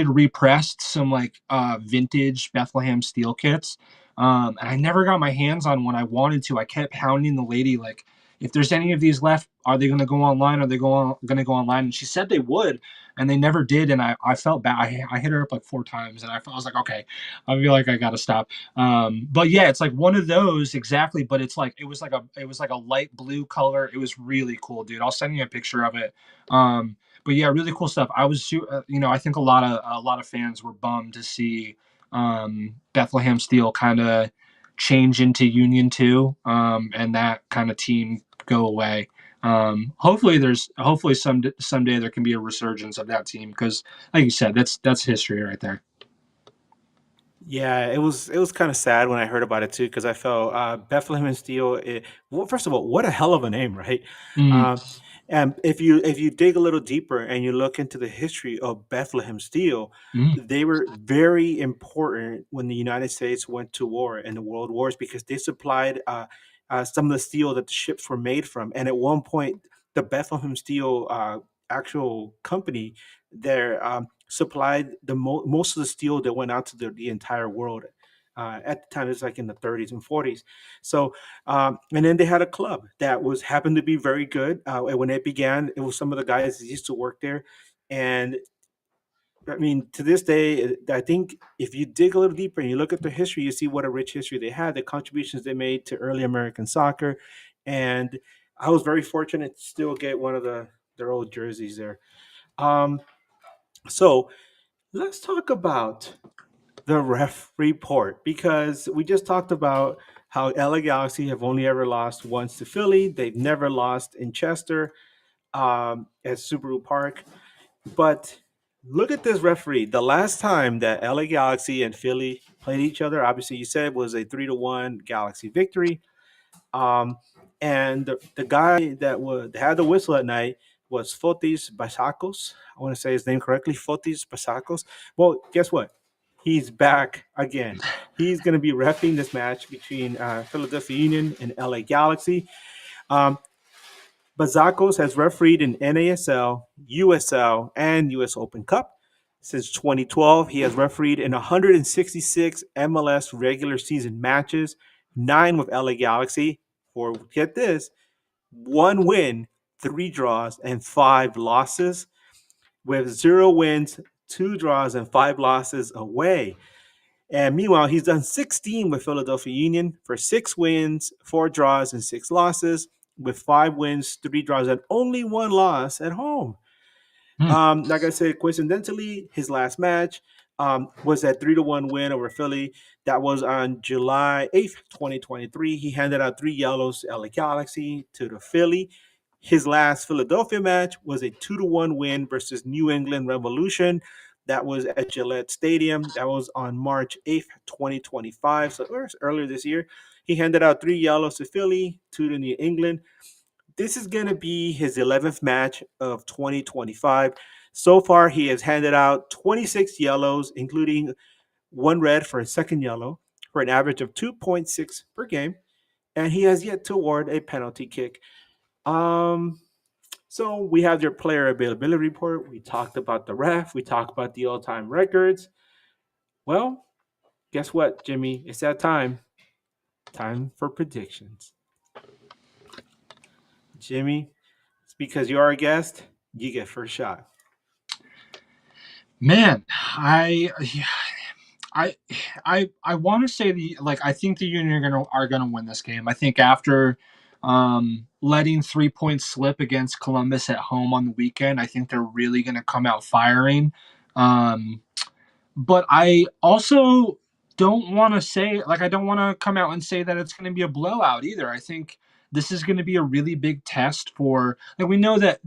repressed some like vintage Bethlehem steel kits. And I never got my hands on one. I wanted to. I kept hounding the lady like, if there's any of these left, are they going to go online? Are they going to go online? And she said they would, and they never did. And I felt bad. I hit her up like 4 times, and I was like, okay, I feel like I got to stop. But yeah, it's like one of those exactly. But it's like it was like a light blue color. It was really cool, dude. I'll send you a picture of it. But yeah, really cool stuff. I think a lot of fans were bummed to see Bethlehem Steel kind of change into Union Two, and that kind of team go away. Hopefully someday there can be a resurgence of that team because, like you said, that's history right there. yeah, it was kind of sad when I heard about it too, because I felt Bethlehem and Steel. Well, first of all, what a hell of a name, right? Mm, Uh, and if you dig a little deeper and you look into the history of Bethlehem Steel, mm, they were very important when the United States went to war in the World Wars because they supplied some of the steel that the ships were made from. And at one point, the Bethlehem Steel actual company there supplied most of the steel that went out to the entire world. At the time, it was like in the 30s and 40s. So, and then they had a club that was happened to be very good. And when it began, it was some of the guys that used to work there, and I mean, to this day, I think if you dig a little deeper and you look at the history, you see what a rich history they had, the contributions they made to early American soccer, and I was very fortunate to still get one of their old jerseys there. Um, so let's talk about the ref report because we just talked about how LA Galaxy have only ever lost once to Philly. They've never lost in Chester at Subaru Park. But look at this referee. The last time that LA Galaxy and Philly played each other, obviously you said was a 3-1 Galaxy victory. Um, and the guy that had the whistle at night was Fotis Basakos. I want to say his name correctly, Fotis Basakos. Well, guess what? He's back again. He's going to be refing this match between Philadelphia Union and LA Galaxy. Um, Bazakos has refereed in NASL, USL, and US Open Cup. Since 2012, he has refereed in 166 MLS regular season matches, 9 with LA Galaxy, for get this, 1 win, 3 draws, and 5 losses, with 0 wins, 2 draws, and 5 losses away. And meanwhile, he's done 16 with Philadelphia Union for 6 wins, 4 draws, and 6 losses, with 5 wins, 3 draws, and only 1 loss at home. mm, Like I said, coincidentally, his last match was that 3-1 win over Philly. That was on July 8th, 2023. He handed out 3 yellows to LA Galaxy to the Philly. His last Philadelphia match was a 2-1 win versus New England Revolution. That was at Gillette Stadium. That was on March 8th, 2025. So earlier this year. He handed out 3 yellows to Philly, 2 to New England. This is going to be his 11th match of 2025. So far, he has handed out 26 yellows, including 1 red for a second yellow, for an average of 2.6 per game, and he has yet to award a penalty kick. Um, so we have your player availability report. We talked about the ref. We talked about the all-time records. Well, guess what, Jimmy? It's that time. Time for predictions. Jimmy, it's because you're our guest. You get first shot. man, I I want to say I think the Union are gonna win this game. I think after letting 3 points slip against Columbus at home on the weekend, I think they're really gonna come out firing. Um, but I also don't want to say I don't want to come out and say that it's going to be a blowout either. I think this is going to be a really big test for we know that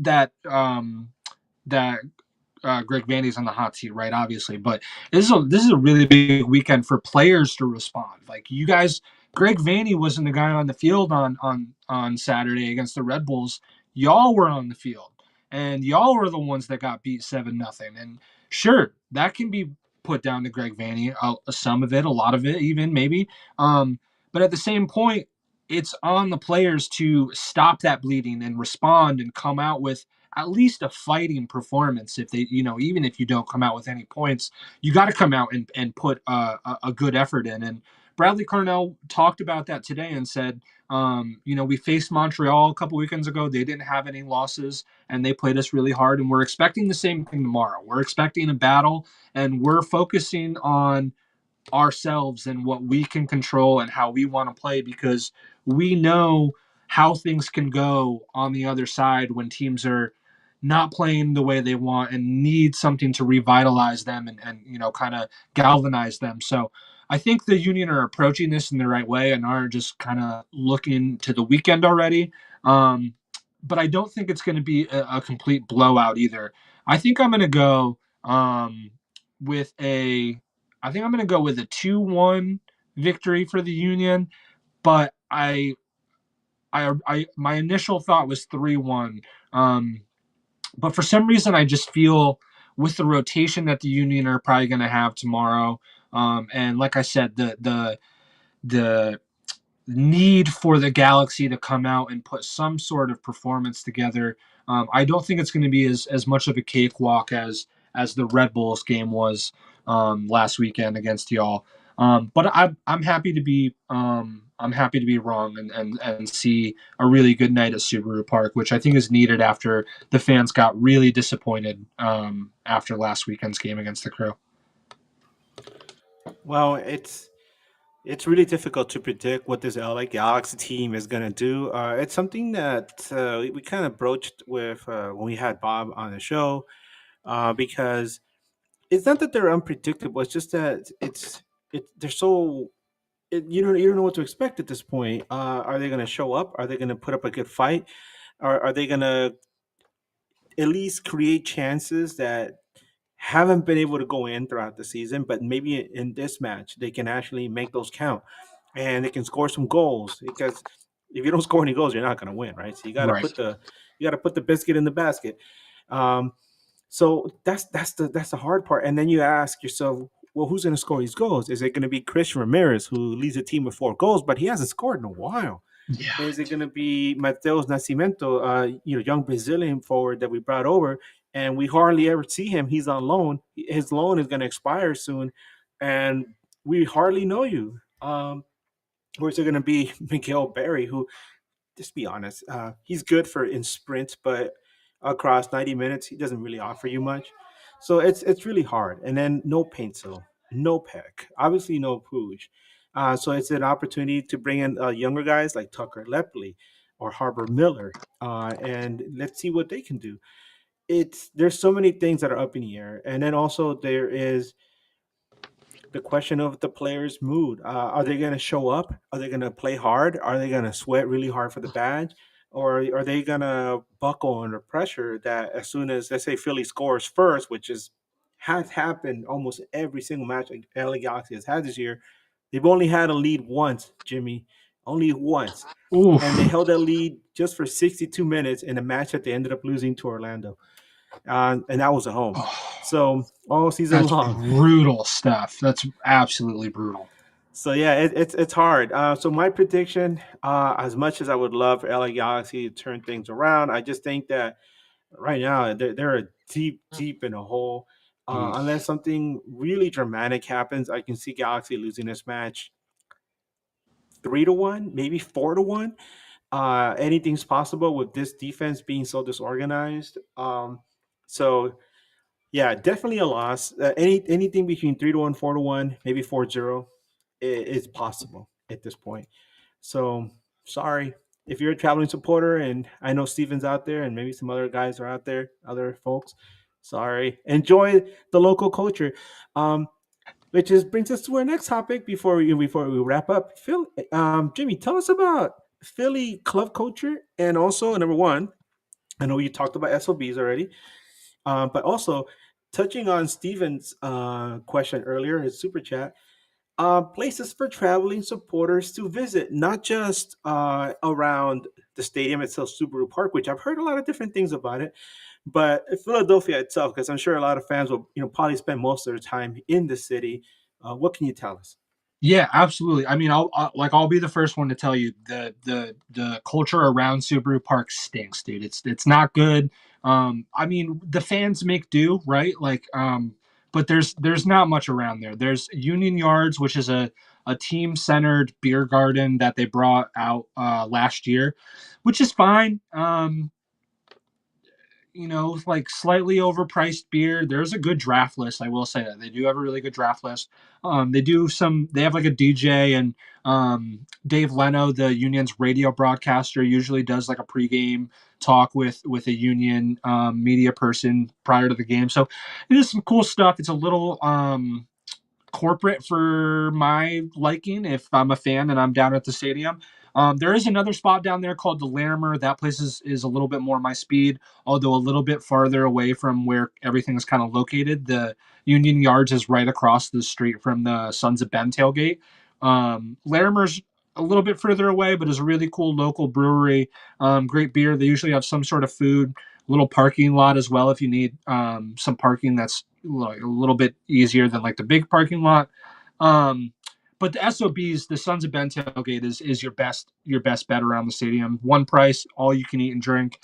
Greg Vandy's on the hot seat, right? Obviously, but this is a really big weekend for players to respond. Like you guys, Greg Vandy wasn't the guy on the field on Saturday against the Red Bulls. Y'all were on the field, and y'all were the ones that got beat 7-0. And sure, that can be put down to Greg Vandy. Some of it, a lot of it, even maybe. But at the same point, it's on the players to stop that bleeding and respond and come out with at least a fighting performance. If they, even if you don't come out with any points, you got to come out and put a good effort in. And Bradley Carnell talked about that today and said, we faced Montreal a couple weekends ago. They didn't have any losses and they played us really hard. And we're expecting the same thing tomorrow. We're expecting a battle and we're focusing on ourselves and what we can control and how we want to play because we know how things can go on the other side when teams are not playing the way they want and need something to revitalize them and kind of galvanize them. So I think the Union are approaching this in the right way and are just kind of looking to the weekend already. But I don't think it's going to be a complete blowout either. I think I'm going to go with a I think I'm going to go with a 2-1 victory for the Union, but my initial thought was 3-1. But for some reason, I just feel with the rotation that the Union are probably going to have tomorrow, and like I said, the need for the Galaxy to come out and put some sort of performance together. I don't think it's going to be as much of a cakewalk as the Red Bulls game was last weekend against y'all. But I'm happy to be wrong and see a really good night at Subaru Park, which I think is needed after the fans got really disappointed after last weekend's game against the Crew. Well, it's really difficult to predict what this LA Galaxy team is going to do. It's something that we kind of broached with when we had Bob on the show, because it's not that they're unpredictable. It's just that they're so you don't know what to expect at this point. Are they going to show up? Are they going to put up a good fight? Are they going to at least create chances that haven't been able to go in throughout the season, but maybe in this match they can actually make those count and they can score some goals, because if you don't score any goals, you're not going to win, right? So Right. you got to put the biscuit in the basket. Um, so that's the hard part. And then you ask yourself, well, who's going to score these goals? Is it going to be Christian Ramirez, who leads the team with 4 goals, but he hasn't scored in a while? Yeah. Is it going to be Mateus Nascimento, young Brazilian forward that we brought over, and we hardly ever see him? He's on loan. His loan is going to expire soon, and we hardly know you. Or is it going to be Miguel Berry, who, just be honest, he's good for in sprints, but across 90 minutes, he doesn't really offer you much. So it's really hard. And then no Paintsel, no Peck, obviously no Pooch. So it's an opportunity to bring in younger guys like Tucker Lepley or Harbor Miller, and let's see what they can do. There's so many things that are up in the air, and then also there is the question of the players' mood. Are they going to show up? Are they going to play hard? Are they going to sweat really hard for the badge? Or are they going to buckle under pressure that as soon as, let's say, Philly scores first, which has happened almost every single match like LA Galaxy has had this year, they've only had a lead once, Jimmy, only once. Oof. And they held that lead just for 62 minutes in a match that they ended up losing to Orlando. And that was at home. So all season That's long, brutal stuff. That's absolutely brutal. So yeah, it's hard. So my prediction, as much as I would love for LA Galaxy to turn things around, I just think that right now they're deep in a hole. Unless something really dramatic happens, I can see Galaxy losing this match 3-1, maybe 4-1. Anything's possible with this defense being so disorganized. So yeah, definitely a loss. Anything between 3-1, 4-1, maybe 4-0 is possible at this point. So sorry if you're a traveling supporter, and I know Steven's out there, and maybe some other guys are out there, other folks. Sorry. Enjoy the local culture. Which brings us to our next topic before we wrap up. Jimmy, tell us about Philly club culture, and also number one, I know you talked about SOBs already, but also touching on Steven's question earlier in his super chat, places for traveling supporters to visit, not just around the stadium itself, Subaru Park, which I've heard a lot of different things about it, but Philadelphia itself, because I'm sure a lot of fans will, probably spend most of their time in the city. What can you tell us? Yeah, absolutely. I mean, I'll be the first one to tell you the culture around Subaru Park stinks, dude. It's not good. I mean, the fans make do, right? But there's not much around there. There's Union Yards, which is a team centered beer garden that they brought out last year, which is fine. Like slightly overpriced beer. There's a good draft list. I will say that they do have a really good draft list. They have like a DJ and Dave Leno, the Union's radio broadcaster, usually does like a pregame talk with a Union media person prior to the game. So it is some cool stuff. It's a little corporate for my liking if I'm a fan and I'm down at the stadium. There is another spot down there called the Larimer. That place is a little bit more my speed, although a little bit farther away from where everything is kind of located. The Union Yards is right across the street from the Sons of Ben tailgate. Larimer's a little bit further away, but is a really cool local brewery. Great beer. They usually have some sort of food, little parking lot as well if you need some parking that's like a little bit easier than like the big parking lot. Um, but the SOBs, the Sons of Ben tailgate is your best bet around the stadium. One price, all you can eat and drink.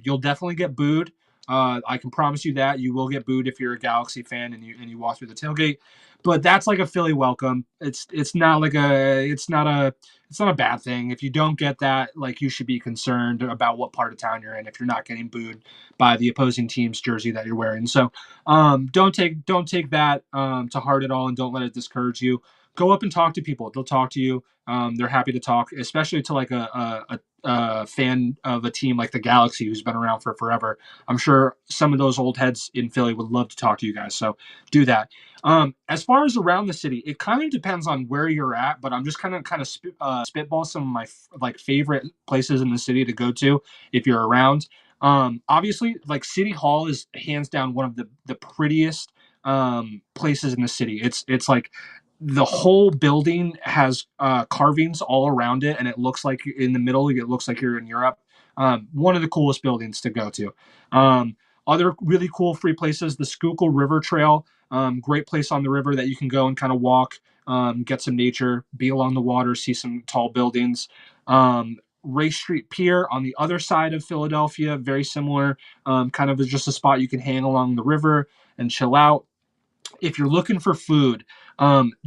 You'll definitely get booed. I can promise you that you will get booed if you're a Galaxy fan and you walk through the tailgate. But that's like a Philly welcome. It's not a bad thing. If you don't get that, like you should be concerned about what part of town you're in if you're not getting booed by the opposing team's jersey that you're wearing. So don't take that to heart at all, and don't let it discourage you. Go up and talk to people. They'll talk to you. They're happy to talk, especially to like a fan of a team like the Galaxy who's been around for forever. I'm sure some of those old heads in Philly would love to talk to you guys. So do that. As far as around the city, it kind of depends on where you're at, but I'm just kind of spitball some of my like favorite places in the city to go to if you're around. Obviously, like City Hall is hands down one of the prettiest places in the city. It's like the whole building has carvings all around it, and it looks like in the middle. It looks like you're in Europe. One of the coolest buildings to go to. Other really cool free places: the Schuylkill River Trail. Great place on the river that you can go and kind of walk, get some nature, be along the water, see some tall buildings. Race Street Pier on the other side of Philadelphia, very similar, kind of just a spot you can hang along the river and chill out. If you're looking for food,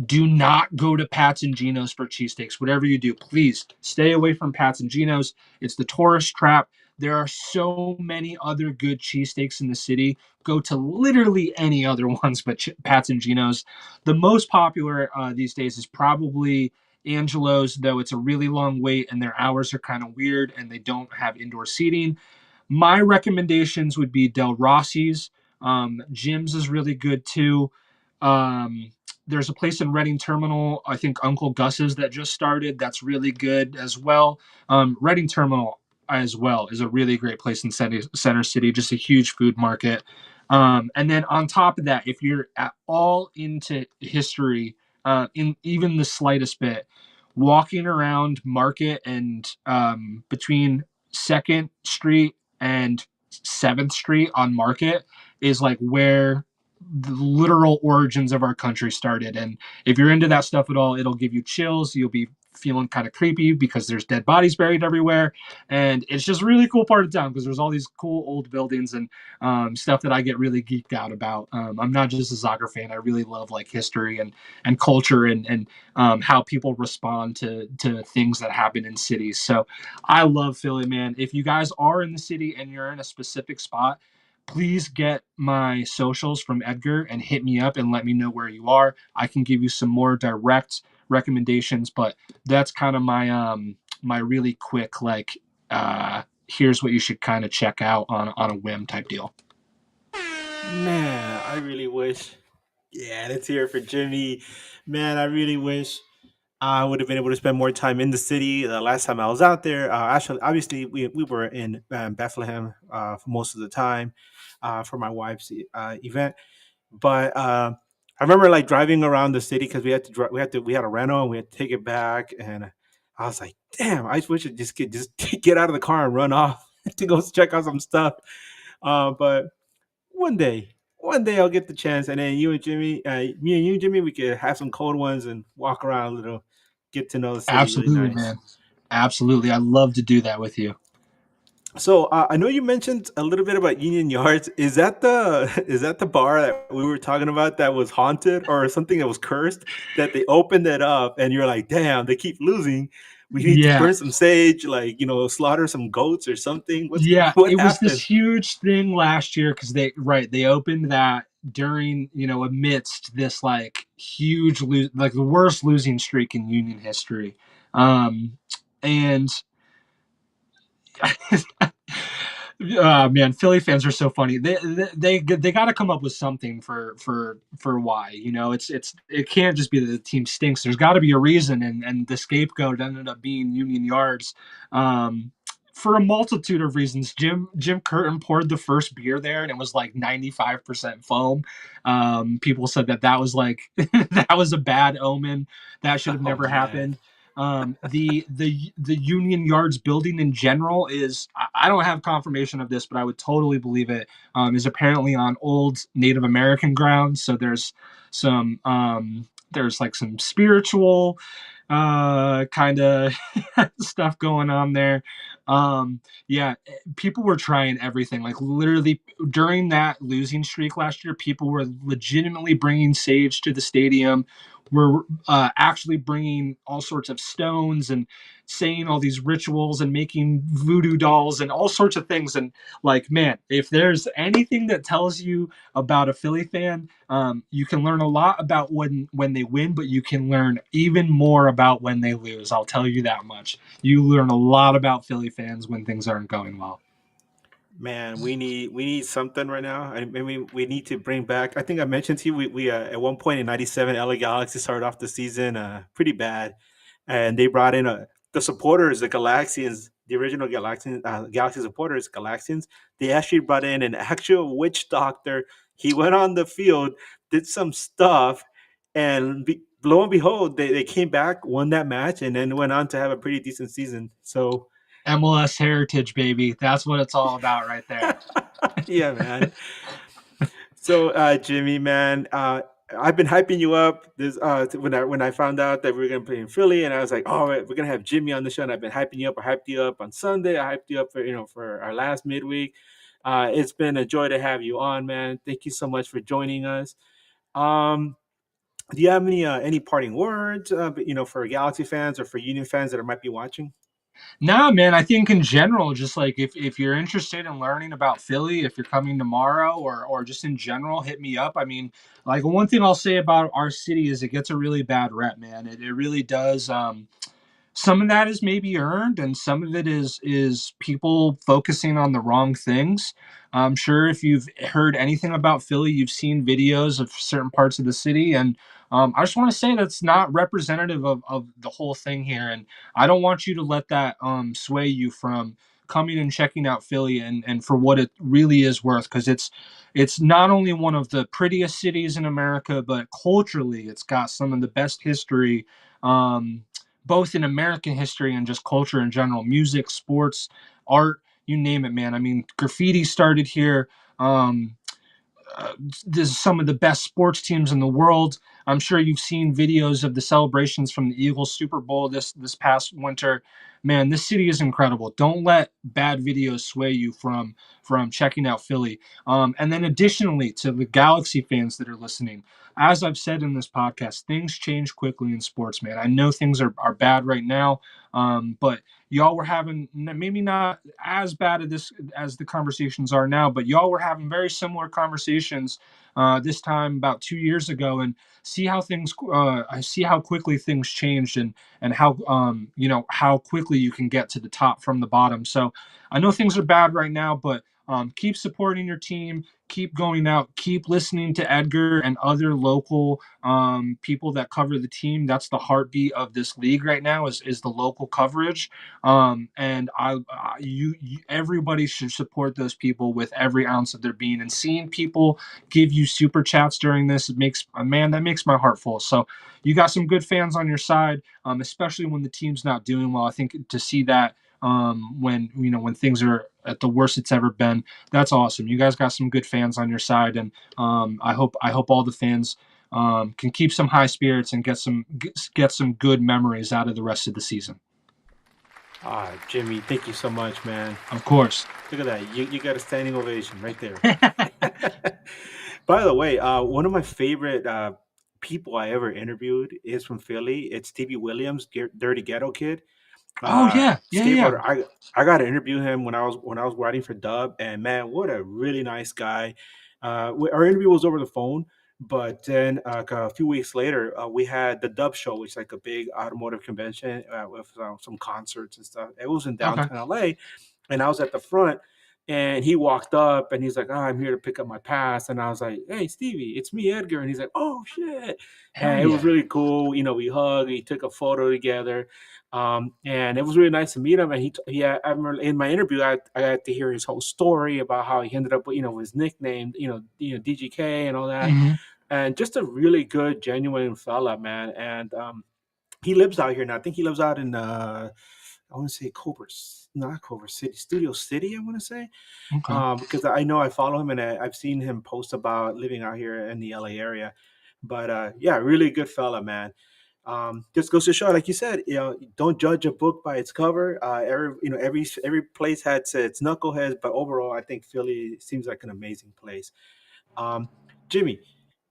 do not go to Pat's and Geno's for cheesesteaks. Whatever you do, please stay away from Pat's and Geno's. It's the tourist trap. There are so many other good cheesesteaks in the city. Go to literally any other ones but Pat's and Geno's. The most popular these days is probably Angelo's, though it's a really long wait and their hours are kind of weird and they don't have indoor seating. My recommendations would be Del Rossi's. Jim's is really good too. There's a place in Reading Terminal, I think Uncle Gus's that just started. That's really good as well. Reading Terminal as well is a really great place in Center City, just a huge food market. And then on top of that, if you're at all into history, in even the slightest bit, walking around Market and between Second Street and Seventh Street on Market is like where the literal origins of our country started. And if you're into that stuff at all, it'll give you chills. You'll be feeling kind of creepy because there's dead bodies buried everywhere. And it's just a really cool part of town because there's all these cool old buildings and stuff that I get really geeked out about. I'm not just a soccer fan. I really love like history and culture and how people respond to things that happen in cities. So I love Philly, man. If you guys are in the city and you're in a specific spot, please get my socials from Edgar and hit me up and let me know where you are. I can give you some more direct recommendations, but that's kind of my really quick like here's what you should kind of check out on a whim type deal. Man, I really wish. Yeah, let's hear it for Jimmy. Man, I really wish I would have been able to spend more time in the city. The last time I was out there, actually, obviously, we were in Bethlehem for most of the time for my wife's event. But I remember like driving around the city because we had a rental and we had to take it back, and I was like, damn, I wish I just get out of the car and run off to go check out some stuff. But one day I'll get the chance, and then me and you, Jimmy, we could have some cold ones and walk around a little, get to know the city really Absolutely, nice. man. Absolutely. I'd love to do that with you. So I know you mentioned a little bit about Union Yards. Is that the is that the bar that we were talking about that was haunted or something that was cursed? That they opened it up and you're like, damn, they keep losing. We need to Yeah. burn some sage, like slaughter some goats or something. Yeah, What it was this happened? huge thing last year because they opened that during amidst this like huge like the worst losing streak in Union history, and man, Philly fans are so funny. They got to come up with something for why. It can't just be that the team stinks. There's got to be a reason, and the scapegoat ended up being Union Yards. For a multitude of reasons, Jim Curtin poured the first beer there, and it was like 95% foam. People said that was like that was a bad omen. That should have Oh never man. happened. The Union Yards building in general is I don't have confirmation of this, but I would totally believe it. Is apparently on old Native American ground, so there's like some spiritual kind of stuff going on there. Yeah, people were trying everything. Like literally during that losing streak last year, people were legitimately bringing sage to the stadium. We're actually bringing all sorts of stones and saying all these rituals and making voodoo dolls and all sorts of things. And like, man, if there's anything that tells you about a Philly fan, you can learn a lot about when they win, but you can learn even more about when they lose. I'll tell you that much. You learn a lot about Philly fans when things aren't going well. Man, we need something right now. I mean, we need to bring back. I think I mentioned to you we at one point in '97, LA Galaxy started off the season pretty bad, and they brought in the supporters, the Galaxians, the original Galaxy supporters, Galaxians. They actually brought in an actual witch doctor. He went on the field, did some stuff, and lo and behold, they came back, won that match, and then went on to have a pretty decent season. So MLS heritage, baby. That's what it's all about right there. yeah, man. So, Jimmy, man, I've been hyping you up. This when I found out that we were gonna play in Philly, and I was like, "Oh, we're gonna have Jimmy on the show." And I've been hyping you up. I hyped you up on Sunday. I hyped you up for for our last midweek. It's been a joy to have you on, man. Thank you so much for joining us. Um, do you have any parting words, for Galaxy fans or for Union fans that might be watching? Nah, man, I think in general, just like if you're interested in learning about Philly, if you're coming tomorrow or just in general, hit me up. I mean, like one thing I'll say about our city is it gets a really bad rep, man. It really does. Some of that is maybe earned and some of it is people focusing on the wrong things. I'm sure if you've heard anything about Philly, you've seen videos of certain parts of the city, and I just want to say that's not representative of the whole thing here, and I don't want you to let that sway you from coming and checking out Philly and for what it really is worth, because it's not only one of the prettiest cities in America, but culturally it's got some of the best history, both in American history and just culture in general, music, sports, art, you name it, man. I mean, graffiti started here. Um, this is some of the best sports teams in the world. I'm sure you've seen videos of the celebrations from the Eagles Super Bowl this past winter. Man, this city is incredible. Don't let bad videos sway you from checking out Philly. And then additionally, to the Galaxy fans that are listening, as I've said in this podcast, things change quickly in sports, man. I know things are bad right now, but y'all were having maybe not as bad at this as the conversations are now, but y'all were having very similar conversations this time about 2 years ago, and see how things I see how quickly things changed, and how how quickly you can get to the top from the bottom. So I know things are bad right now, but keep supporting your team, keep going out, keep listening to Edgar and other local people that cover the team. That's the heartbeat of this league right now is the local coverage. And everybody should support those people with every ounce of their being. And seeing people give you super chats during this, it makes that makes my heart full. So you got some good fans on your side, especially when the team's not doing well. I think to see that when things are at the worst it's ever been, that's awesome. You guys got some good fans on your side, and I hope all the fans can keep some high spirits and get some good memories out of the rest of the season. Jimmy, thank you so much, man. Of course. Look at that. You got a standing ovation right there. By the way, one of my favorite people I ever interviewed is from Philly. It's Stevie Williams, Dirty Ghetto Kid. Yeah. I got to interview him when I was writing for Dub, and man, what a really nice guy. Our interview was over the phone, but then a few weeks later, we had the Dub show, which is like a big automotive convention with some concerts and stuff. It was in downtown LA, and I was at the front. And he walked up and he's like, I'm here to pick up my pass. And I was like, hey, Stevie, it's me, Edgar. And he's like, oh, shit. And it was really cool. We hugged, he took a photo together. And it was really nice to meet him. And I remember in my interview, I got to hear his whole story about how he ended up with, his nickname, DGK and all that. Mm-hmm. And just a really good, genuine fella, man. And he lives out here now. I think he lives out in, I want to say Culver City, Studio City, I want to say. Okay. Because I know I follow him and I've seen him post about living out here in the LA area. But yeah, really good fella, man. Just goes to show, like you said, don't judge a book by its cover. Every place has its knuckleheads, but overall, I think Philly seems like an amazing place. Jimmy,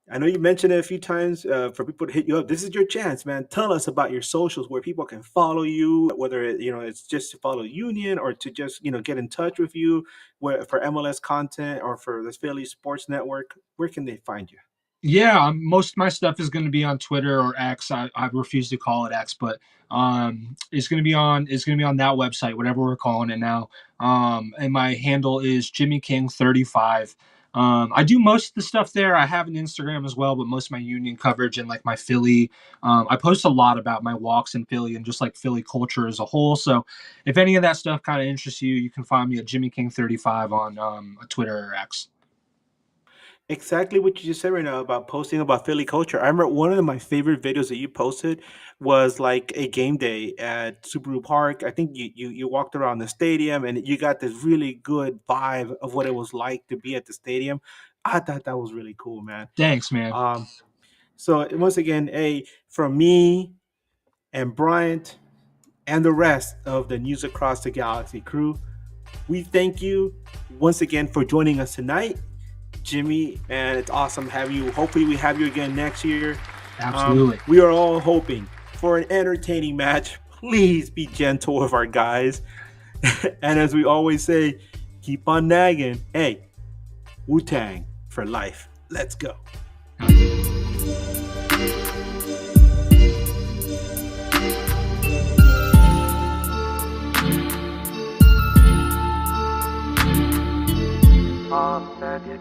I know you mentioned it a few times for people to hit you up. This is your chance, man. Tell us about your socials where people can follow you, whether it's just to follow Union or to just get in touch with you for MLS content or for the Philly Sports Network. Where can they find you? Yeah, most of my stuff is going to be on Twitter or X. I refuse to call it X, but it's going to be on that website, whatever we're calling it now. And my handle is Jimmy King 35. I do most of the stuff there. I have an Instagram as well, but most of my Union coverage and like my Philly, I post a lot about my walks in Philly and just like Philly culture as a whole. So if any of that stuff kind of interests you, you can find me at Jimmy King 35 on Twitter or X. Exactly what you just said right now about posting about Philly culture. I remember one of my favorite videos that you posted was like a game day at Subaru Park. I think you walked around the stadium and you got this really good vibe of what it was like to be at the stadium. I thought that was really cool, man. Thanks, man. So once again, from me and Bryant and the rest of the News Across the Galaxy crew, we thank you once again for joining us tonight. Jimmy, and it's awesome having you. Hopefully we have you again next year. Absolutely. We are all hoping for an entertaining match. Please be gentle with our guys. And as we always say, keep on nagging. Hey, Wu-Tang for life. Let's go. On NAGn.